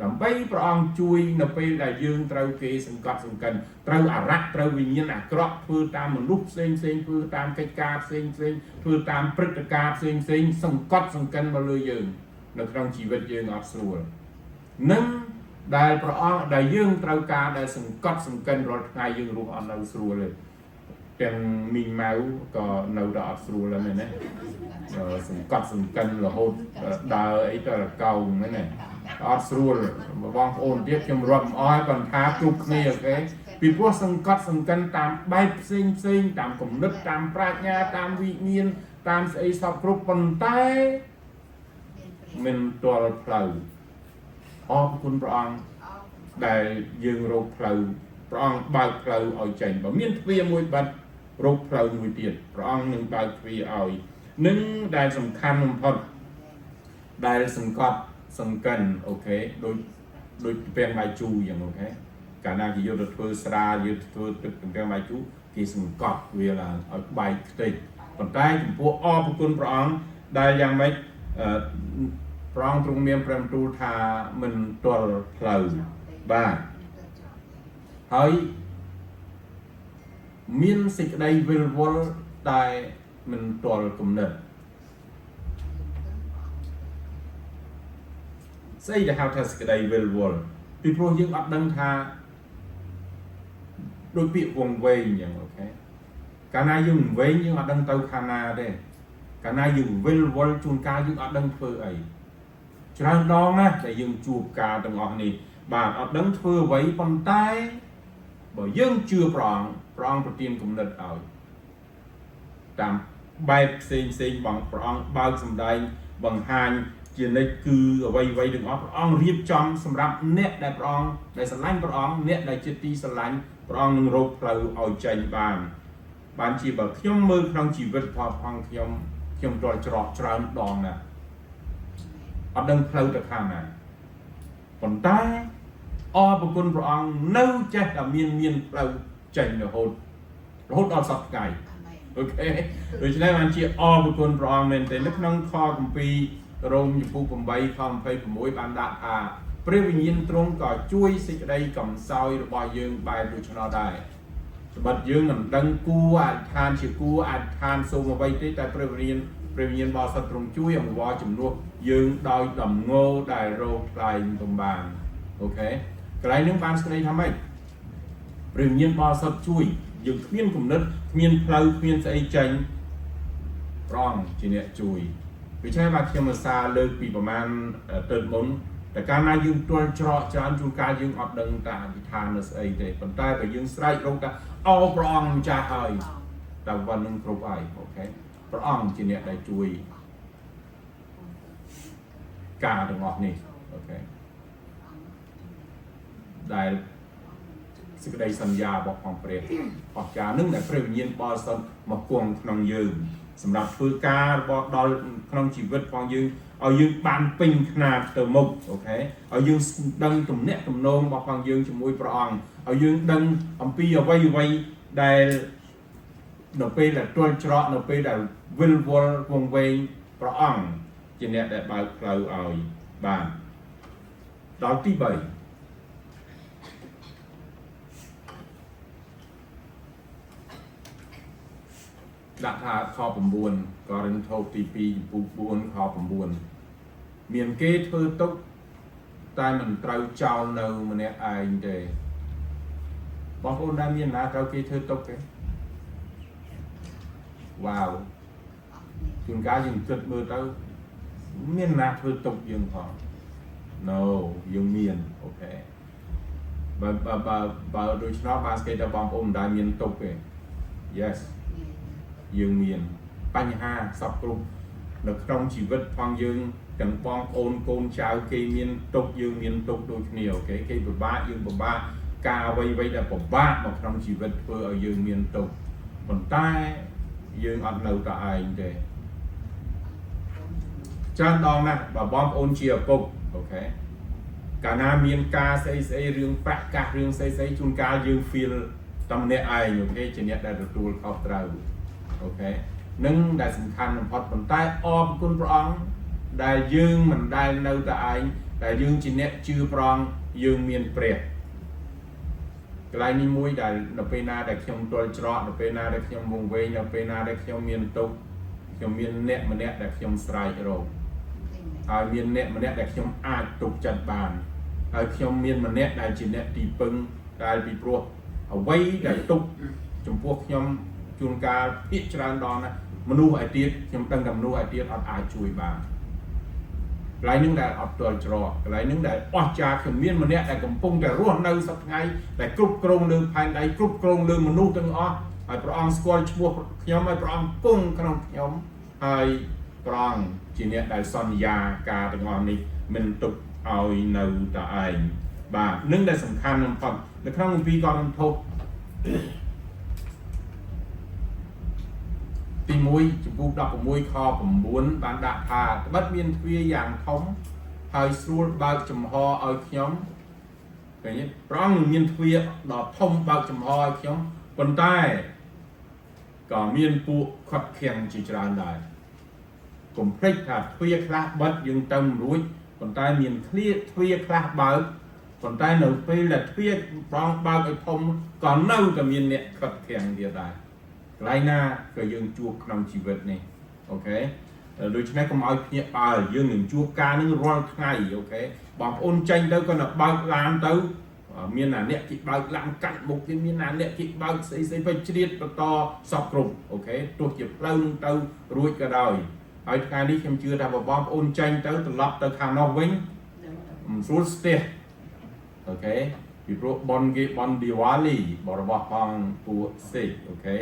S2: ដើម្បីព្រះអង្គជួយនៅពេលដែលយើងត្រូវគេសង្កត់សង្កិនត្រូវអារ៉ាក់ត្រូវវិញ្ញាណអាក្រក់ធ្វើតាមមនុស្សផ្សេងធ្វើតាមកិច្ចការផ្សេងធ្វើតាមព្រឹត្តិការណ៍ផ្សេងសង្កត់សង្កិនមកលើយើងនៅក្នុងជីវិតយើងអត់ស្រួលនឹងដែលព្រះអង្គដែលយើងត្រូវការដែលសង្កត់សង្កិនរាល់ថ្ងៃយើងរស់អត់នៅស្រួលទេទាំងមីងម៉ៅក៏នៅតែអត់ស្រួលដែរមែនទេសង្កត់សង្កិនរហូតដើរអីទៅកោងមែនទេអត់ស្រួលបងប្អូនទៀតខ្ញុំរាប់អស់ប៉ុន្តែគ្រប់គ្នាអូខេពីព្រោះសង្កត់សង្កិនតាមបែបផ្សេងតាមគំនិតតាមប្រាជ្ញាតាមវិញ្ញាណតាមស្អីសពគ្រប់ប៉ុន្តែមិនទាល់ផ្លូវអរគុណព្រះអង្គដែលយើងរកផ្លូវព្រះអង្គបើកផ្លូវឲ្យចេញបើមានទ្វារមួយបិទរកផ្លូវមួយទៀតព្រះអង្គនឹងបើកទ្វារឲ្យនឹងដែលសំខាន់បំផុតដែលសង្កត់សង្កិនអូខេដូចពាំងបាយជូរយ៉ាងអូខេកាលណាគេយកទៅធ្វើស្រាយកទៅធ្វើទឹកពាំងបាយជូរគេសង្កត់វាឡើងឲ្យបែកខ្ទេចប៉ុន្តែចំពោះអរគុណព្រះអង្គដែលយ៉ាងម៉េចព្រះអង្គទ្រង់មានព្រះបន្ទូលថាមិនទាល់ផ្លូវបាទហើយមានសេចក្តីវិលវល់ដែលមិនទាល់គំនិតស្អីដែលហៅថាសេចក្តីវិលវល់ពីព្រោះយើងអត់ដឹងថាដូចពាក្យវងវែងយ៉ាងអូខេកាលណាយើងវែងយើងអត់ដឹងទៅខាងណាទេកាលណាយើងវិលវល់ជួនកាលយើងអត់ដឹងធ្វើអីច្រើនដងណាស់ដែលយើងជួបការទាំងអស់នេះបាទអត់ដឹងធ្វើអ្វីប៉ុន្តែបើយើងជឿព្រះអង្គប្រទានគំនិតឲ្យតាមបែបផ្សេងបងព្រះអង្គបើកសម្ដែងបង្ហាញ ជានិច្ចគឺអ្វីទាំងអស់ព្រះអង្គរៀបចំសម្រាប់អ្នកដែលព្រះអង្គដែលស្រឡាញ់ព្រះអង្គអ្នកដែលជាទីស្រឡាញ់ព្រះអង្គនឹងរកផ្លូវឲ្យចេញបានជាបើខ្ញុំមើលក្នុងជីវិតផងខ្ញុំទាល់ច្រកច្រើនដងណាស់អត់ដឹងផ្លូវទៅខាងណាប៉ុន្តែអរគុណព្រះអង្គនៅចេះតែមានផ្លូវចេញរហូតដល់សប្តាហ៍អូខេដូច្នេះបានជាអរគុណព្រះអង្គមែនទេនៅក្នុងខគម្ពីររ៉ូមចំពោះ8ខ26បានដាក់ថាព្រះវិញ្ញាណទ្រង់ក៏ជួយសេចក្តីកំសោយរបស់យើងបែបដូច្នោះដែរត្បិតយើងមិនដឹងគួរអធិដ្ឋានជាគួរអធិដ្ឋានសូមអ្វីទេតែព្រះវិញ្ញាណបរិសុទ្ធទ្រង់ជួយអង្វរជំនួសយើងដោយដំណងដែលរកថ្លៃទំបានអូខេកន្លែងនេះបានស្ដីថាម៉េចព្រះវិញ្ញាណបរិសុទ្ធជួយយើងគ្មានគំនិតគ្មានផ្លូវគ្មានស្អីចេញព្រះអង្គជាអ្នកជួយដូច្នេះបាទខ្ញុំឧស្សាហ៍លើកពីប្រមាណទៅមុនតែកាលណាយើងទាល់ច្រកច្រើនជួនកាលយើងអត់ដឹងតាអធិដ្ឋាននៅស្អីទេប៉ុន្តែបើយើងស្រែករកថាអោព្រះអង្គម្ចាស់ហើយតែวันនឹងគ្រប់ហើយអូខេព្រះអង្គជាអ្នកដែលជួយការទាំងអស់នេះអូខេដែលសេចក្តីសន្យារបស់ផងព្រះអស្ចារ្យនឹងដែលព្រះវិញ្ញាណបរិសុទ្ធមកគង់ក្នុងយើងសម្រាប់ធ្វើការរបស់ដល់ក្នុងជីវិតផងយើងឲ្យយើងបានពេញខ្នាតទៅមុខអូខេឲ្យយើងដឹងទំនាក់ទំនងរបស់ផងយើងជាមួយព្រះអង្គឲ្យយើងដឹងអំពីអ្វីដែលនៅពេលដែលទាល់ច្រកនៅពេលដែលវិលវល់វង្វេងព្រះអង្គជាអ្នកដែលបើកផ្លូវឲ្យបានដល់ទី3ដាក់ថាខ9ករិនថូសទី2ចំពោះ4ខ9មានគេធ្វើទុកតែមិនត្រូវចោលនៅម្នាក់ឯងទេបងប្អូនដែលមានណាត្រូវគេធ្វើទុកទេវ៉ាវជួនកាលយើងគិតមើលទៅមានណាធ្វើទុកយើងផង no យើងមានអូខេបើដូច្នោះបានស្គាល់ថាបងប្អូនមិនដែលមានទុកទេ yes យើងមានបញ្ហាសពគ្រប់នៅក្នុងជីវិតផងយើងទាំងបងប្អូនកូនចៅគេមានទុកយើងមានទុកដូចគ្នាអូខេគេពិបាកយើងពិបាកការអ្វីដែលពិបាកមកក្នុងជីវិតធ្វើឲ្យយើងមានទុកប៉ុន្តែយើងអត់នៅតែឯងទេច្រើនដងណាស់បើបងប្អូនជាឪពុកអូខេកាលណាមានការស្អីរឿងប្រកាសរឿងស្អីជួនកាលយើង feel តែម្នាក់ឯងអូខេជាអ្នកដែលទទួលខុសត្រូវអូខេនឹងដែលសំខាន់បំផុតប៉ុន្តែអរគុណព្រះអង្គដែលយើងមិនដែលនៅតែឯងតែយើងជាអ្នកជឿព្រះអង្គយើងមានព្រះកន្លែងនេះមួយដែលនៅពេលណាដែលខ្ញុំទាល់ច្រកនៅពេលណាដែលខ្ញុំវង្វេងនៅពេលណាដែលខ្ញុំមានទុក្ខខ្ញុំមានអ្នកម្នាក់ដែលខ្ញុំស្រែករកហើយមានអ្នកម្នាក់ដែលខ្ញុំអាចទុកចិត្តបានហើយខ្ញុំមានម្នាក់ដែលជាអ្នកទីពឹងដែលពីព្រោះអ្វីដែលទុកចំពោះខ្ញុំជួនកាលភាគច្រើនដងណាមនុស្សឯទៀតខ្ញុំដឹងថាមនុស្សឯទៀតអត់អាចជួយបានកន្លែងនឹងដែលអត់ទាល់ច្រកកន្លែងនឹងដែលអស្ចារ្យខ្ញុំមានម្នាក់ដែលកំពុងតែរស់នៅសប្តាហ៍ថ្ងៃដែលគ្រប់គ្រងលើផែនដីគ្រប់គ្រងលើមនុស្សទាំងអស់ហើយព្រះអង្គស្គាល់ឈ្មោះខ្ញុំហើយព្រះអង្គគង់ក្នុងខ្ញុំហើយព្រះអង្គជាអ្នកដែលសន្យាការទាំងអស់នេះមិនទុកឲ្យនៅតែឯងបាទនឹងដែលសំខាន់បំផុតនៅក្នុងគម្ពីរករិនថូសទី1ចំពោះ16ខ9បានដាក់ថាត្បិតមានទ្វារយ៉ាងធំហើយស្រួលបើកចំហឲ្យខ្ញុំឃើញទេព្រះអង្គនឹងមានទ្វារដ៏ធំបើកចំហឲ្យខ្ញុំប៉ុន្តែក៏មានពួកខាត់ខាំងជាច្រើនដែរកុំភ្លេចថាទ្វារខ្លះបិទយើងទៅមិនរួចប៉ុន្តែមានទ្វារខ្លះបើកប៉ុន្តែនៅពេលដែលទ្វារព្រះអង្គបើកឲ្យធំក៏នៅតែមានអ្នកខាត់ខាំងទៀតដែរកន្លែងណាក៏យើងជួបក្នុងជីវិតនេះអូខេដូច្នេះកុំឲ្យភ្ញាក់ផ្អើលយើងនឹងជួបការនឹងរាល់ថ្ងៃអូខេបងប្អូនចេញទៅក៏នៅបើកឡានទៅមានណាអ្នកគេបើកឡានកាត់មុខគេមានណាអ្នកគេបើកស្អីទៅជ្រៀតបន្តសពគ្រប់អូខេទោះជាផ្លូវនឹងទៅរួចក៏ដោយហើយថ្ងៃនេះខ្ញុំជឿថាបងប្អូនចេញទៅត្រឡប់ទៅខាងនោះវិញមិនស្រួលស្ទះអូខេពីព្រោះបនគេបនឌីវ៉ាលីរបស់ផងពួកសេកអូខេ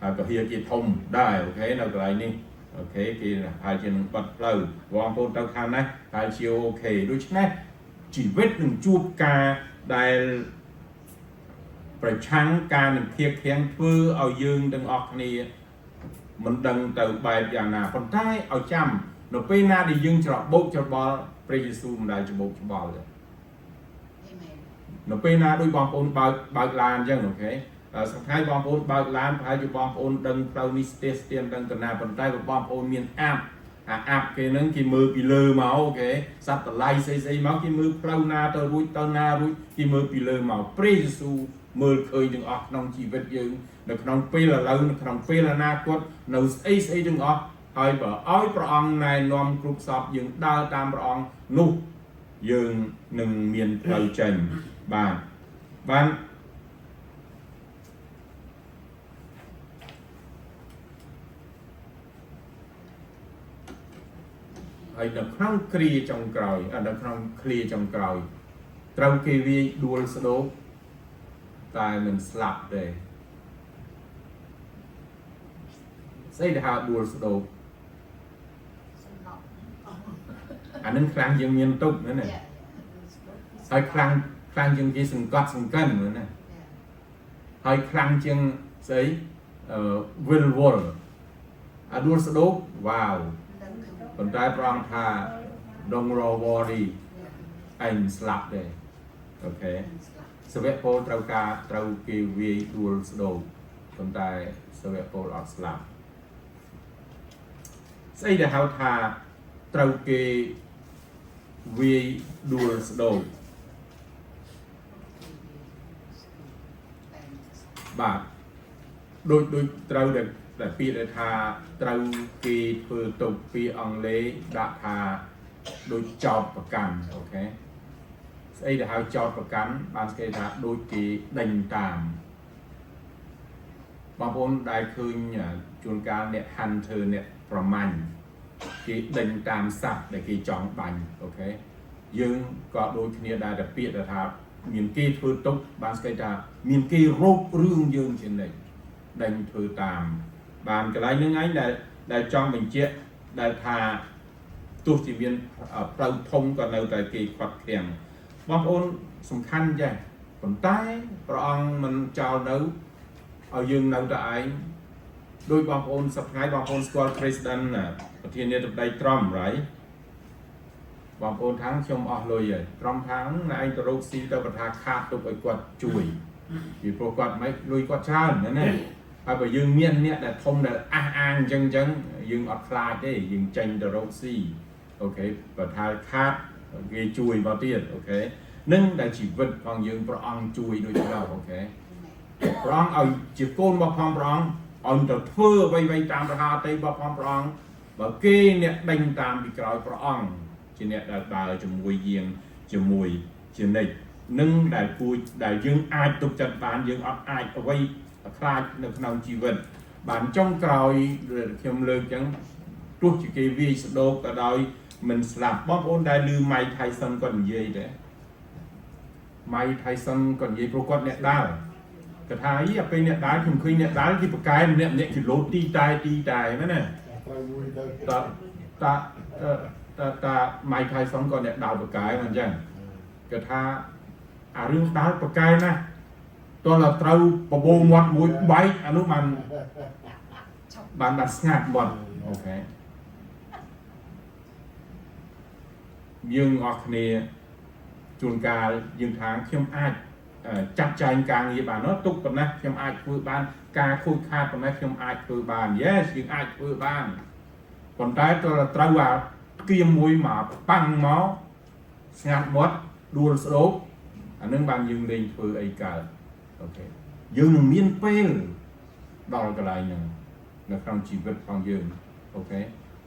S2: ហើយក៏ហៀគេធំដែរអូខេនៅកន្លែងនេះ អូខេគេហើយជានឹងបាត់ផ្លូវបងប្អូនទៅខាងណាហើយជាអូខេដូច្នេះជីវិតនឹងជួបការដែលប្រឆាំងការនឹងធៀបធៀងធ្វើឲ្យយើងទាំងអស់គ្នាមិនដឹងទៅបែបយ៉ាងណាប៉ុន្តែឲ្យចាំនៅពេលណាដែលយើងច្របូកច្របល់ព្រះយេស៊ូវមិនដែលច្របូកច្របល់ទេនៅពេលណាដូចបងប្អូនបើកឡានអញ្ចឹងអូខេសង្ខេបបងប្អូនបើកឡានប្រហែលជាបងប្អូនដឹងផ្លូវនេះស្ទះស្ទៀនដឹងទៅណាប៉ុន្តែបងប្អូនមានអាប់អាប់គេនឹងគេមើលពីលើមកអូខេសត្វតម្លៃស្អីមកគេមើលផ្លូវណាទៅរួចទៅណារួចគេមើលពីលើមកព្រះយេស៊ូវមើលឃើញទាំងអស់ក្នុងជីវិតយើងនៅក្នុងពេលឥឡូវនៅក្នុងពេលអនាគតនៅស្អីទាំងអស់ហើយបើឲ្យព្រះអង្គណែនាំគ្រប់សពយើងដើរតាមព្រះអង្គនោះយើងនឹងមានផ្លូវចេញបានហើយនៅក្នុងគ្រាចុងក្រោយនៅក្នុងគ្រាចុងក្រោយត្រូវគេវាយដួលស្ដោកតែមិនស្លាប់ទេស្អីដែលហៅដួលស្ដោកអានឹងខ្លាំងជាងមានទុកហ្នឹងណាហើយខ្លាំងជាងគេសង្កត់សង្កិនហ្នឹងណាហើយខ្លាំងជាងស្អីវិលវល់អាដួលស្ដោកវ៉ាវប៉ុន្តែព្រះអង្គថាដងរវរីឯងស្លាប់ទេអូខេសាវកពលត្រូវគេវាយដួលស្ដោកប៉ុន្តែសាវកពលអត់ស្លាប់ស្អីដែលហៅថាត្រូវគេវាយដួលស្ដោកបាទដូចត្រូវដែលពាក្យដែលថាត្រូវគេធ្វើទុកពីអង់គ្លេសដាក់ថាដូចចោតប្រកាន់អូខេស្អីដែលហៅចោតប្រកាន់បានគេថាដូចគេដេញតាមបងប្អូនដែលឃើញជួនកាលអ្នក hunter អ្នកប្រមាញ់គេដេញតាមសត្វដែលគេចង់បាញ់អូខេយើងក៏ដូចគ្នាដែរតែពាក្យដែលថាមានគេធ្វើទុកបានគេថាមានគេរោគរឿងយើងជានិច្ចដេញធ្វើតាមបានកន្លែងហ្នឹងឯងដែលចង់បញ្ជាក់ដែលថាទោះជាមានផ្លូវធំក៏នៅតែគេខ្វាត់ឃ្លាំងបងប្អូនសំខាន់ចាស់ប៉ុន្តែព្រះអង្គមិនចោលនៅឲ្យយើងនៅតែឯងដោយបងប្អូនសប្តាហ៍បងប្អូនស្គាល់ President ប្រធានាធិបតី Trump right បងប្អូនថាខ្ញុំអស់លុយហើយត្រង់ថាណែឯងទៅរកស៊ីទៅប្រថាខាតទុកឲ្យគាត់ជួយពីព្រោះគាត់មិនលុយគាត់ច្រើនណាហើយបើយើងមានអ្នកដែលធំដែលអះអាងអញ្ចឹងយើងអត់ខ្លាចទេយើងចេញទៅរកស៊ីអូខេបើថាខាតគេជួយមកទៀតអូខេនឹងដែលជីវិតផងយើងព្រះអង្គជួយដូចនោះអូខេព្រះអង្គឲ្យជាកូនរបស់ផងព្រះអង្គឲ្យទៅធ្វើអ្វីៗតាមព្រះហឫទ័យរបស់ផងព្រះអង្គបើគេអ្នកដេញតាមពីក្រោយព្រះអង្គជាអ្នកដែលដើរជាមួយយាងជាមួយជានិច្ចនឹងដែលយើងអាចទុកចិត្តបានយើងអត់អាចអ្វីខ្លាចនៅក្នុងជីវិតបានចុងក្រោយខ្ញុំលើកចឹងទោះជាគេវាយស្ដោកក៏ដោយមិនស្លាប់បងប្អូនដែលឮ Mike Tyson គាត់និយាយដែរ Mike Tyson គាត់និយាយព្រោះគាត់អ្នកដើរគាត់ថាអីពេលអ្នកដើរខ្ញុំឃើញអ្នកដើរគេប្រកែម្នាក់គីឡូទីតែមែនទេតា Mike Tyson គាត់អ្នកដើរប្រកែមិនអញ្ចឹងគាត់ថាអារឿងដើរប្រកែណាតោះតែត្រូវបបោមាត់មួយបែកអានោះបានស្ងាត់មាត់អូខេយើងអស់គ្នាជួនកាលយើងថាខ្ញុំអាចចាត់ចែងការងារបានទុកប៉ុណ្ណាខ្ញុំអាចធ្វើបានការខូចខាតប៉ុណ្ណាខ្ញុំអាចធ្វើបាន Yes យើងអាចធ្វើបានប៉ុន្តែត្រូវអាគៀមមួយមកប៉ាំងមកស្ងាត់មាត់ដួលស្ដោកអានឹងបានយើងលេងធ្វើអីកើតអូខេយើងនឹងមានពេលដល់កន្លែងហ្នឹងនៅក្នុងជីវិតរបស់យើងអូខេ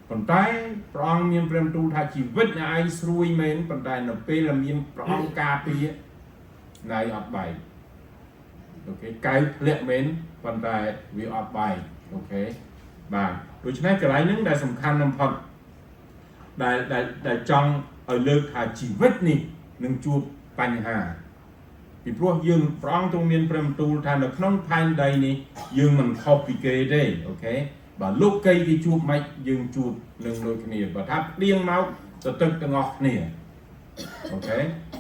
S2: ប៉ុន្តែព្រះអង្គមានព្រះបន្ទូលថាជីវិតអ្នកឯងស្រួយមែនប៉ុន្តែនៅពេលដែលមានព្រះអង្គការពារណៃអត់បែកអូខេកៅធ្លាក់មែនប៉ុន្តែវាអត់បែកអូខេបាទដូច្នេះកន្លែងហ្នឹងដែលសំខាន់បំផុតដែលចង់ឲ្យលើកថាជីវិតនេះនឹងជួបបញ្ហាពីព្រោះយើងព្រះអង្គទ្រង់មានព្រះបន្ទូលថានៅក្នុងផែនដីនេះយើងមិនខុសពីគេទេអូខេ bà lúc cây thì chụp mạch dừng chụp nâng đôi kia và tháp điên máu từ tức từ ngọt nè ok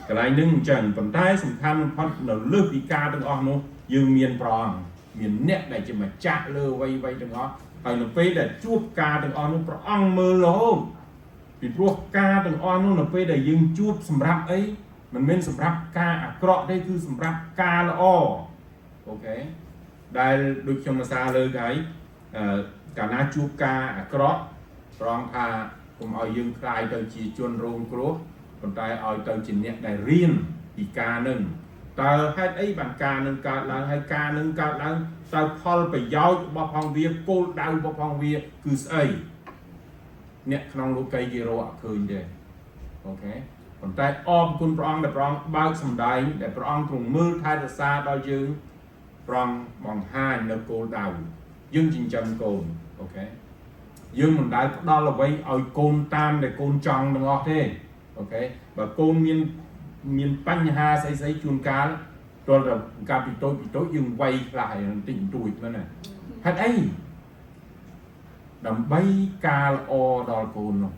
S2: cái này nâng chẳng phần tay sầm khăn phát là lướt đi ca từng on nó dừng miền prong miền nét này chỉ mà chạ lơ vay vay từng on hay là phê để chụp ca từng on nó prong mơ lố vìพวก ca ទាំងអស់នោះនៅពេលដែលយើងជួបសម្រាប់អីមិនមែនសម្រាប់ការអាក្រក់ទេគឺសម្រាប់ការល្អអូខេដែលដូចខ្ញុំភាសាលើកហើយកាលណាជួបការអាក្រក់ត្រង់ថាកុំឲ្យយើងខ្លាយទៅជាជនរងគ្រោះប៉ុន្តែឲ្យទៅជាអ្នកដែលរៀនពីការនឹងតើហេតុអីបានការនឹងកើតឡើងហើយការនឹងកើតឡើងតើផលប្រយោជន៍របស់ផងវាគោលដៅរបស់ផងវាគឺស្អីអ្នកក្នុងលោកីគេរកអត់ឃើញទេអូខេប៉ុន្តែអរគុណព្រះអង្គដែលព្រះអង្គបើកសម្ដែងដែលព្រះអង្គទ្រង់មើលថែរក្សាដល់យើងព្រះអង្គបង្ហាញនៅគោលដៅយើងចិញ្ចឹមកូនអូខេយើងមិនដែលផ្ដល់អ្វីឲ្យកូនតាមដែលកូនចង់ទាំងអស់ទេអូខេបើកូនមានបញ្ហាស្អីជួនកាលទោះតែការពីតូចយើងវាយខ្លះហើយបន្តិចបន្តួចហ្នឹងណាហេតុអីដើម្បីការល្អដល់កូននោះ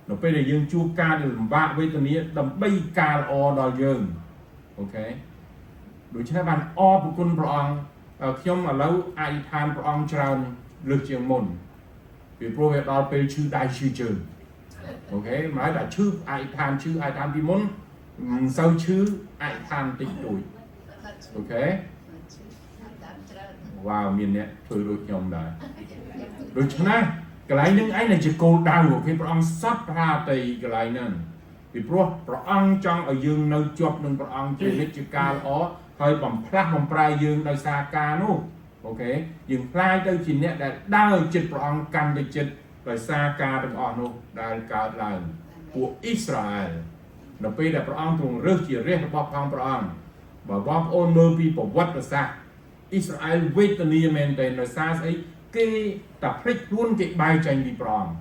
S2: នៅពេលដែលយើងជួបការលំបាកវេទនាដើម្បីការល្អដល់យើងអូខេដូច្នេះបានអរគុណព្រះអង្គខ្ញុំឥឡូវអធិដ្ឋានព្រះអង្គច្រើនលើសជាងមុនពីព្រោះវាដល់ពេលឈឺដៃឈឺជើងអូខេមកតែឈឺអធិដ្ឋានពីមុនមិនសូវឈឺអធិដ្ឋានតិចតួចអូខេវ៉ាវមានអ្នកធ្វើដូចខ្ញុំដែរដូច្នេះកន្លែងនឹងឯងជាគោលដៅអូខេព្រះអង្គសត្វប្រាតីកន្លែងហ្នឹងពីព្រោះព្រះអង្គចង់ឲ្យយើងនៅជាប់នឹងព្រះអង្គជានិច្ចកាលល្អហើយបំផ្លាស់បំប្រែយើងដោយសារការនោះអូខេយើងខ្លាយទៅជាអ្នកដែលដើរចិត្តព្រះអង្គកាន់ទៅចិត្តដោយសារការទាំងអស់នោះដែលកើតឡើងពួកអ៊ីស្រាអែលនៅពេលដែលព្រះអង្គទ្រង់រើសជារាជរបស់ផងព្រះអង្គបើបងប្អូនមើលពីប្រវត្តិសាស្ត្រអ៊ីស្រាអែលវេទនាមែនទែនដោយសារស្អីគេតែភ្លេចខ្លួនគេបែកចេញពីព្រះអង្គ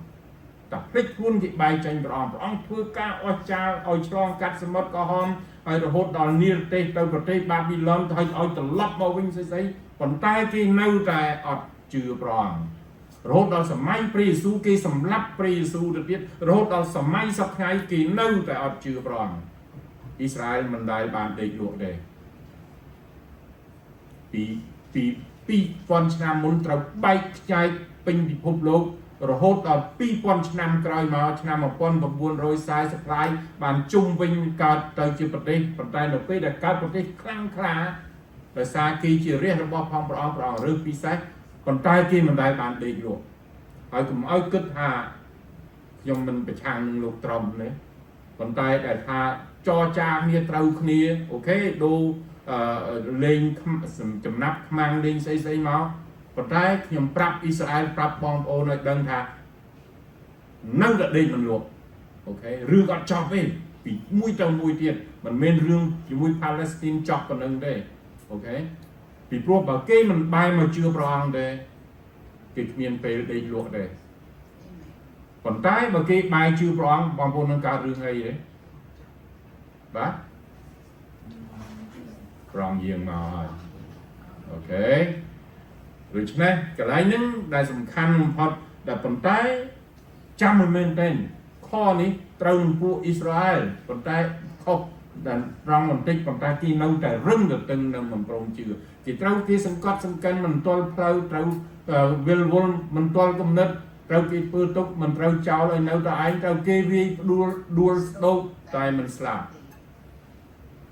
S2: តែភ្លេចខ្លួនគេបែកចេញព្រះអង្គធ្វើការអស្ចារ្យឲ្យឆ្លងកាត់សមុទ្រក្រហមហើយរហូតដល់និរទេសទៅប្រទេសបាប៊ីឡុនទៅឲ្យត្រឡប់មកវិញស្អីប៉ុន្តែគេនៅតែអត់ជឿព្រះអង្គរហូតដល់សម័យព្រះយេស៊ូវគេសម្លាប់ព្រះយេស៊ូវទៅទៀតរហូតដល់សម័យសប្តាហ៍គេនៅតែអត់ជឿព្រះអង្គអ៊ីស្រាអែលមិនដែលបានដេកលក់ទេពី2000ឆ្នាំមុនត្រូវបែកខ្ចាយពេញពិភពលោករហូតដល់2000ឆ្នាំក្រោយមកឆ្នាំ1940បានជុំវិញកើតទៅជាប្រទេសប៉ុន្តែនៅពេលដែលកើតប្រទេសខ្លាំងក្លាដោយសារគេជារាជរបស់ផងព្រះអង្គរើសពិសេសប៉ុន្តែគេមិនដែលបានដេកលក់ហើយកុំឲ្យគិតថាខ្ញុំមិនប្រឆាំងនឹងលោកត្រឹមទេប៉ុន្តែដែលថាចរចាគ្នាត្រូវគ្នាអូខេដូរលេងចំណាប់ខ្មាំងលេងស្អីមកប៉ុន្តែខ្ញុំប្រាប់អ៊ីស្រាអែលប្រាប់បងប្អូនឲ្យដឹងថានៅតែដេកមិនលក់អូខេរឿងអត់ចប់ទេពីមួយទៅមួយទៀតមិនមែនរឿងជាមួយផាឡេស្ទីនចប់ប៉ុណ្្នឹងទេអូខេពីព្រោះបើគេមិនបែរមកជឿព្រះអង្គទេគេគ្មានពេលដេកលក់ទេប៉ុន្តែបើគេបែរជឿព្រះអង្គបងប្អូននឹងកើតរឿងអីទេបាទប្រងយាងមកហើយអូខេដូច្នេះកន្លែងហ្នឹងដែលសំខាន់បំផុតដែលប៉ុន្តែចាំមិនមែនទេខនេះត្រូវនឹងពួកអ៊ីស្រាអែលប៉ុន្តែខុសដែលត្រង់បន្តិចប៉ុន្តែគេនៅតែរឹងទៅនឹងមិនព្រមជឿគេត្រូវគេសង្កត់សង្កិនមិនទាល់ផ្លូវត្រូវវិលវល់មិនទាល់គំនិតត្រូវគេធ្វើទុកមិនត្រូវចោលឲ្យនៅតែឯងត្រូវគេវាយដួលស្ដោកតែមិនស្លាប់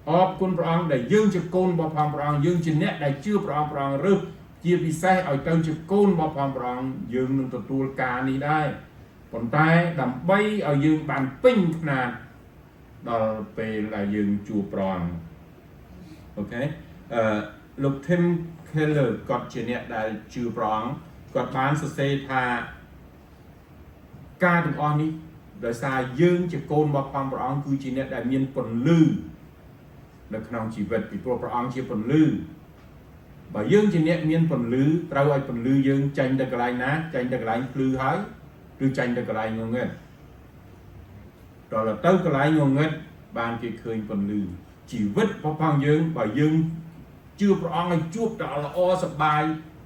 S2: អរគុណព្រះអង្គដែលយើងជាកូនរបស់ព្រះអង្គយើងជាអ្នកដែលជឿព្រះអង្គរើសជាពិសេសឲ្យទៅជាកូនរបស់ព្រះអង្គយើងនឹងទទួលការនេះដែរប៉ុន្តែដើម្បីឲ្យយើងបានពេញខ្នាតដល់ពេលដែលយើងជួបព្រះអង្គអូខេលោក Tim Keller គាត់ជាអ្នកដែលជឿព្រះអង្គគាត់បានសរសេរថាការទាំងអស់នេះដោយសារយើងជាកូនរបស់ព្រះអង្គគឺជាអ្នកដែលមានពន្លឺនៅក្នុងជីវិតពីព្រោះព្រះអង្គជាពន្លឺបើយើងជាអ្នកមានពន្លឺត្រូវឲ្យពន្លឺយើងចេញទៅកន្លែងណាចេញទៅកន្លែងភ្លឺហើយឬចេញទៅកន្លែងងងឹតដល់ទៅកន្លែងងងឹតបានគេឃើញពន្លឺជីវិតរបស់យើងបើយើងជឿព្រះអង្គឲ្យជួបតែល្អសប្បាយ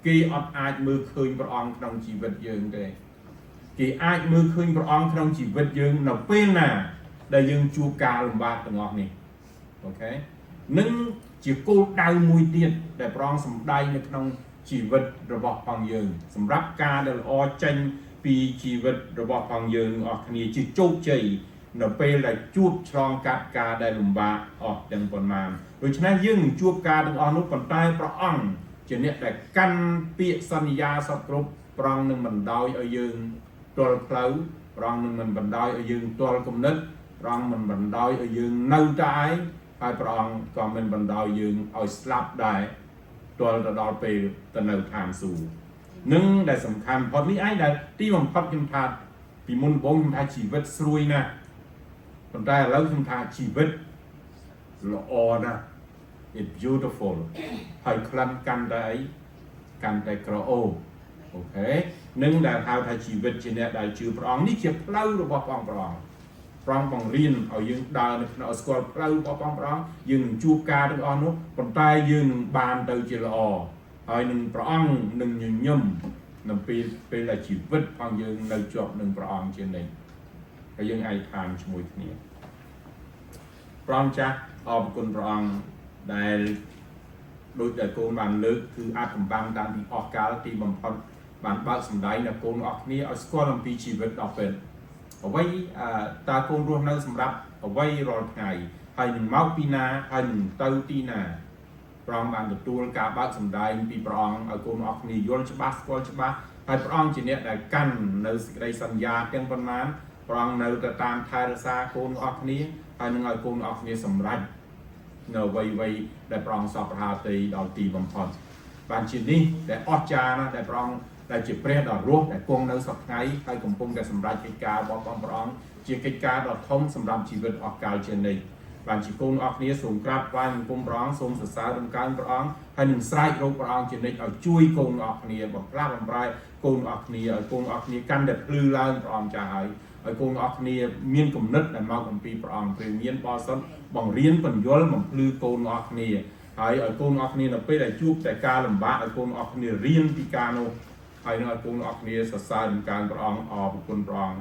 S2: គេអត់អាចមើលឃើញព្រះអង្គក្នុងជីវិតយើងទេគេអាចមើលឃើញព្រះអង្គក្នុងជីវិតយើងនៅពេលណាដែលយើងជួបការលំបាកទាំងអស់នេះអូខេនឹងជាគោលដៅមួយទៀតដែលព្រះអង្គសម្ដែងនៅក្នុងជីវិតរបស់ផងយើងសម្រាប់ការដែលល្អចេញពីជីវិតរបស់ផងយើងអស់គ្នាជាជោគជ័យនៅពេលដែលជួបឆ្លងកាត់ការដែលលំបាកអស់ទាំងប៉ុន្មានដូច្នេះយើងនឹងជួបការទាំងអស់នោះប៉ុន្តែព្រះអង្គជាអ្នកដែលកាន់ពាក្យសន្យាសពគ្រប់ព្រះអង្គនឹងមិនដោយឲ្យយើងទាល់ផ្លូវព្រះអង្គនឹងមិនបណ្ដោយឲ្យយើងទាល់គំនិតព្រះអង្គមិនបណ្ដោយឲ្យយើងនៅតែឯងហើយព្រះអង្គក៏មិនបណ្ដោយយើងឲ្យស្លាប់ដែរទាល់ទៅដល់ពេលទៅនៅឋានសួគ៌នឹងដែលសំខាន់បំផុតនេះឯងដែលទីបំផុតខ្ញុំថាពីមុនបងខ្ញុំថាជីវិតស្រួយណាស់ប៉ុន្តែឥឡូវខ្ញុំថាជីវិតល្អណាស់ it's beautiful ហើយក្លិនកាន់តែអីកាន់តែក្រអូបអូខេនឹងដែលហៅថាជីវិតជាអ្នកដែលជឿព្រះអង្គនេះជាផ្លូវរបស់ព្រះអង្គព្រះអង្គបង្រៀនឲ្យយើងដើរនៅក្នុងស្គាល់ផ្លូវរបស់ព្រះអង្គយើងនឹងជួបការទាំងអស់នោះប៉ុន្តែយើងនឹងបានទៅជាល្អហើយនឹងព្រះអង្គនឹងញញឹមនៅពេលដែលជីវិតផងយើងនៅជាប់នឹងព្រះអង្គជានិច្ចហើយយើងអាចតាមជាមួយគ្នាព្រះអង្គចាស់អរគុណព្រះអង្គដែលដោយដែលកូនបានលើកគឺអាចកំបាំងតាមពីអស់កាលទីបំផុតបានបើកសម្ដែងដល់កូនអស់គ្នាឲ្យស្គាល់អំពីជីវិតដល់ពេលអ្វីតើកូនរស់នៅសម្រាប់អ្វីរាល់ថ្ងៃហើយនឹងមកពីណាហើយនឹងទៅទីណាព្រះអង្គបានទទួលការបើកសម្ដែងពីព្រះអង្គឲ្យកូនអស់គ្នាយល់ច្បាស់ស្គាល់ច្បាស់ហើយព្រះអង្គជាអ្នកដែលកាន់នៅសេចក្តីសន្យាទាំងប៉ុន្មានព្រះអង្គនៅតែតាមថែរក្សាកូនអស់គ្នាហើយនឹងឲ្យកូនអស់គ្នាសម្រេចនៅអ្វីដែលព្រះអង្គសពប្រហាទីដល់ទីបំផុតបានជានេះដែលអស្ចារ្យណាស់ដែលព្រះអង្គដែលជាព្រះដ៏រស់ដែលគង់នៅសពថ្ងៃហើយកំពុងតែសម្រេចកិច្ចការរបស់ព្រះអង្គជាកិច្ចការដ៏ធំសម្រាប់ជីវិតអស់កលជានិច្ចបានជាកូនអស់គ្នាសូមក្រាបថ្វាយបង្គំព្រះអង្គសូមសរសើរដំណើរព្រះអង្គហើយនឹងស្រែករកព្រះអង្គជានិច្ចឲ្យជួយកូនអស់គ្នាបំផ្លាស់បំប្រែកូនអស់គ្នាឲ្យកូនអស់គ្នាកាន់តែភ្លឺឡើងព្រះអង្គចាស់ហើយកូនអស់គ្នាមានគំនិតដែលមកអំពីព្រះអង្គព្រះមានបរិសុទ្ធបង្រៀនបញ្យលបំភ្លឺកូនអស់គ្នាហើយឲ្យកូនអស់គ្នានៅពេលដែលជួបតែការលំបាកឲ្យកូនអស់គ្នារៀនពីការនោះហើយនឹងឲ្យកូនអស់គ្នាសរសើរដំណើរព្រះអង្គអរគុណព្រះអង្គ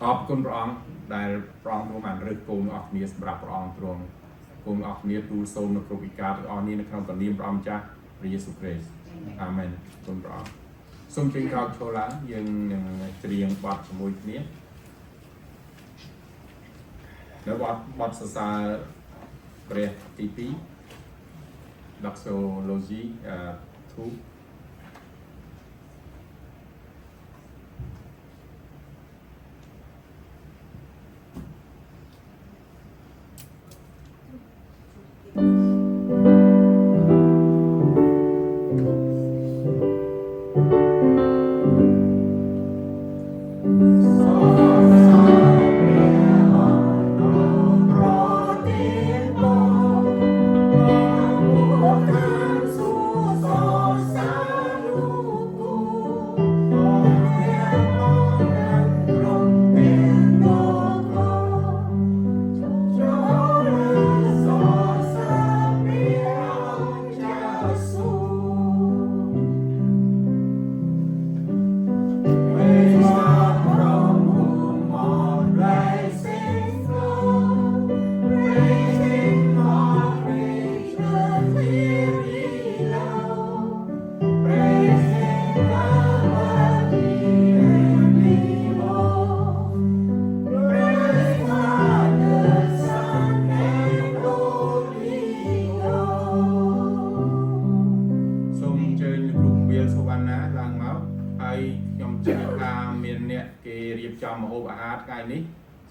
S2: អរគុណព្រះអង្គដែលព្រះអង្គទ្រង់បានរើសកូនអស់គ្នាសម្រាប់ព្រះអង្គទ្រង់កូនអស់គ្នាទូលសូមនៅគ្រប់វិការទាំងអស់នេះនៅក្នុងព្រះនាមព្រះអង្គម្ចាស់ព្រះយេស៊ូវគ្រីស្ទអាមែនគុណព្រះអង្គសូមជើងក្រោកឈរឡើងយើងនឹងច្រៀងបទជាមួយគ្នានៅបទសរសើរព្រះទី2 Doxology 2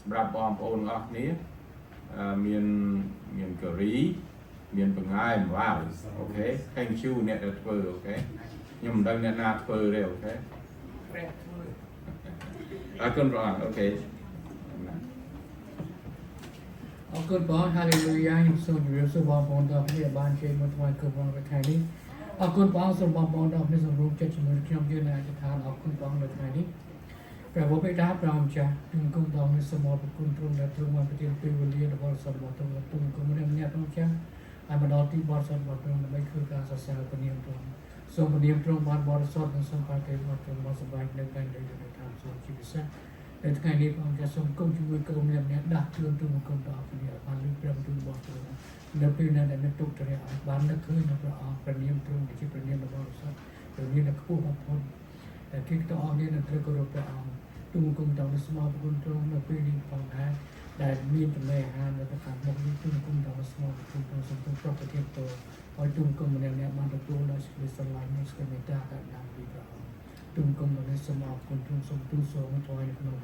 S2: សម្រាប់បងប្អូនអស់គ្នាមានការីមានបង្អែមវ៉ាវអូខេ thank you អ្នកដែលធ្វើអូខេខ្ញុំមិនដឹងអ្នកណាធ្វើទេអូខេអរគុណបងអូខេ
S3: អរគុណបងហាឡេលូយ៉ាខ្ញុំសូមជម្រាបសួរបងប្អូនទាំងគ្នាបានជ័យមកថ្វាយគោរពបងនៅថ្ងៃនេះអរគុណបងសូមបងប្អូនទាំងគ្នាសម្រុំចិត្តជាមួយខ្ញុំយើងនៅអធិដ្ឋានអរគុណបងនៅថ្ងៃនេះព្រះបិតាព្រះម្ចាស់នឹងគុំដល់មានសមរគុណទ្រង់ដែលទ្រង់បានប្រទានពេលវេលារបស់សម្បត្តិទ្រង់គុំម្នាក់ម្នាក់ព្រះម្ចាស់ឲ្យមកដល់ទីបរិសុទ្ធរបស់ទ្រង់ដើម្បីធ្វើការសរសើរព្រះនាមទ្រង់ សូមពនាមត្រង់បានបរិសុទ្ធនិងសូមប្រទានមកត្រង់មកសប្បាយនៅកាន់តែនៅតាមសូមជីវិតសានៅថ្ងៃនេះផងចាសូមគុំជាមួយក្រុមអ្នកដាស់ជឿនទូមកគុំដល់គ្នាបានលើកព្រះបន្ទូលរបស់ទ្រង់នៅពេលណាដែលមានទុកទរៈបាននឹកឃើញនៅព្រះអង្គព្រះនាមទ្រង់ជាព្រះនាមរបស់បរិសុទ្ធព្រះនាមដែលខ្ពស់បំផុតតែគេទាំងអស់នេះនឹងត្រូវគោរពព្រះអង្គទូមកគុំដល់ស្មោប្រគុណទ្រង់នៅពេលនេះផងដែរដែលមានចំណីអាហារនៅខាងមុខនេះទូមកគុំដល់ស្មោប្រគុណទ្រង់សូមប្រប្រទានពរឲ្យទូមកគុំម្នាក់បានទទួលនូវសេចក្តីស្រឡាញ់និងសេចក្តីមេត្តាកើតឡើងពីព្រះអង្គទូមកគុំដល់សូមអរគុណទ្រង់សូមទូលសូមថ្វាយនៅក្នុង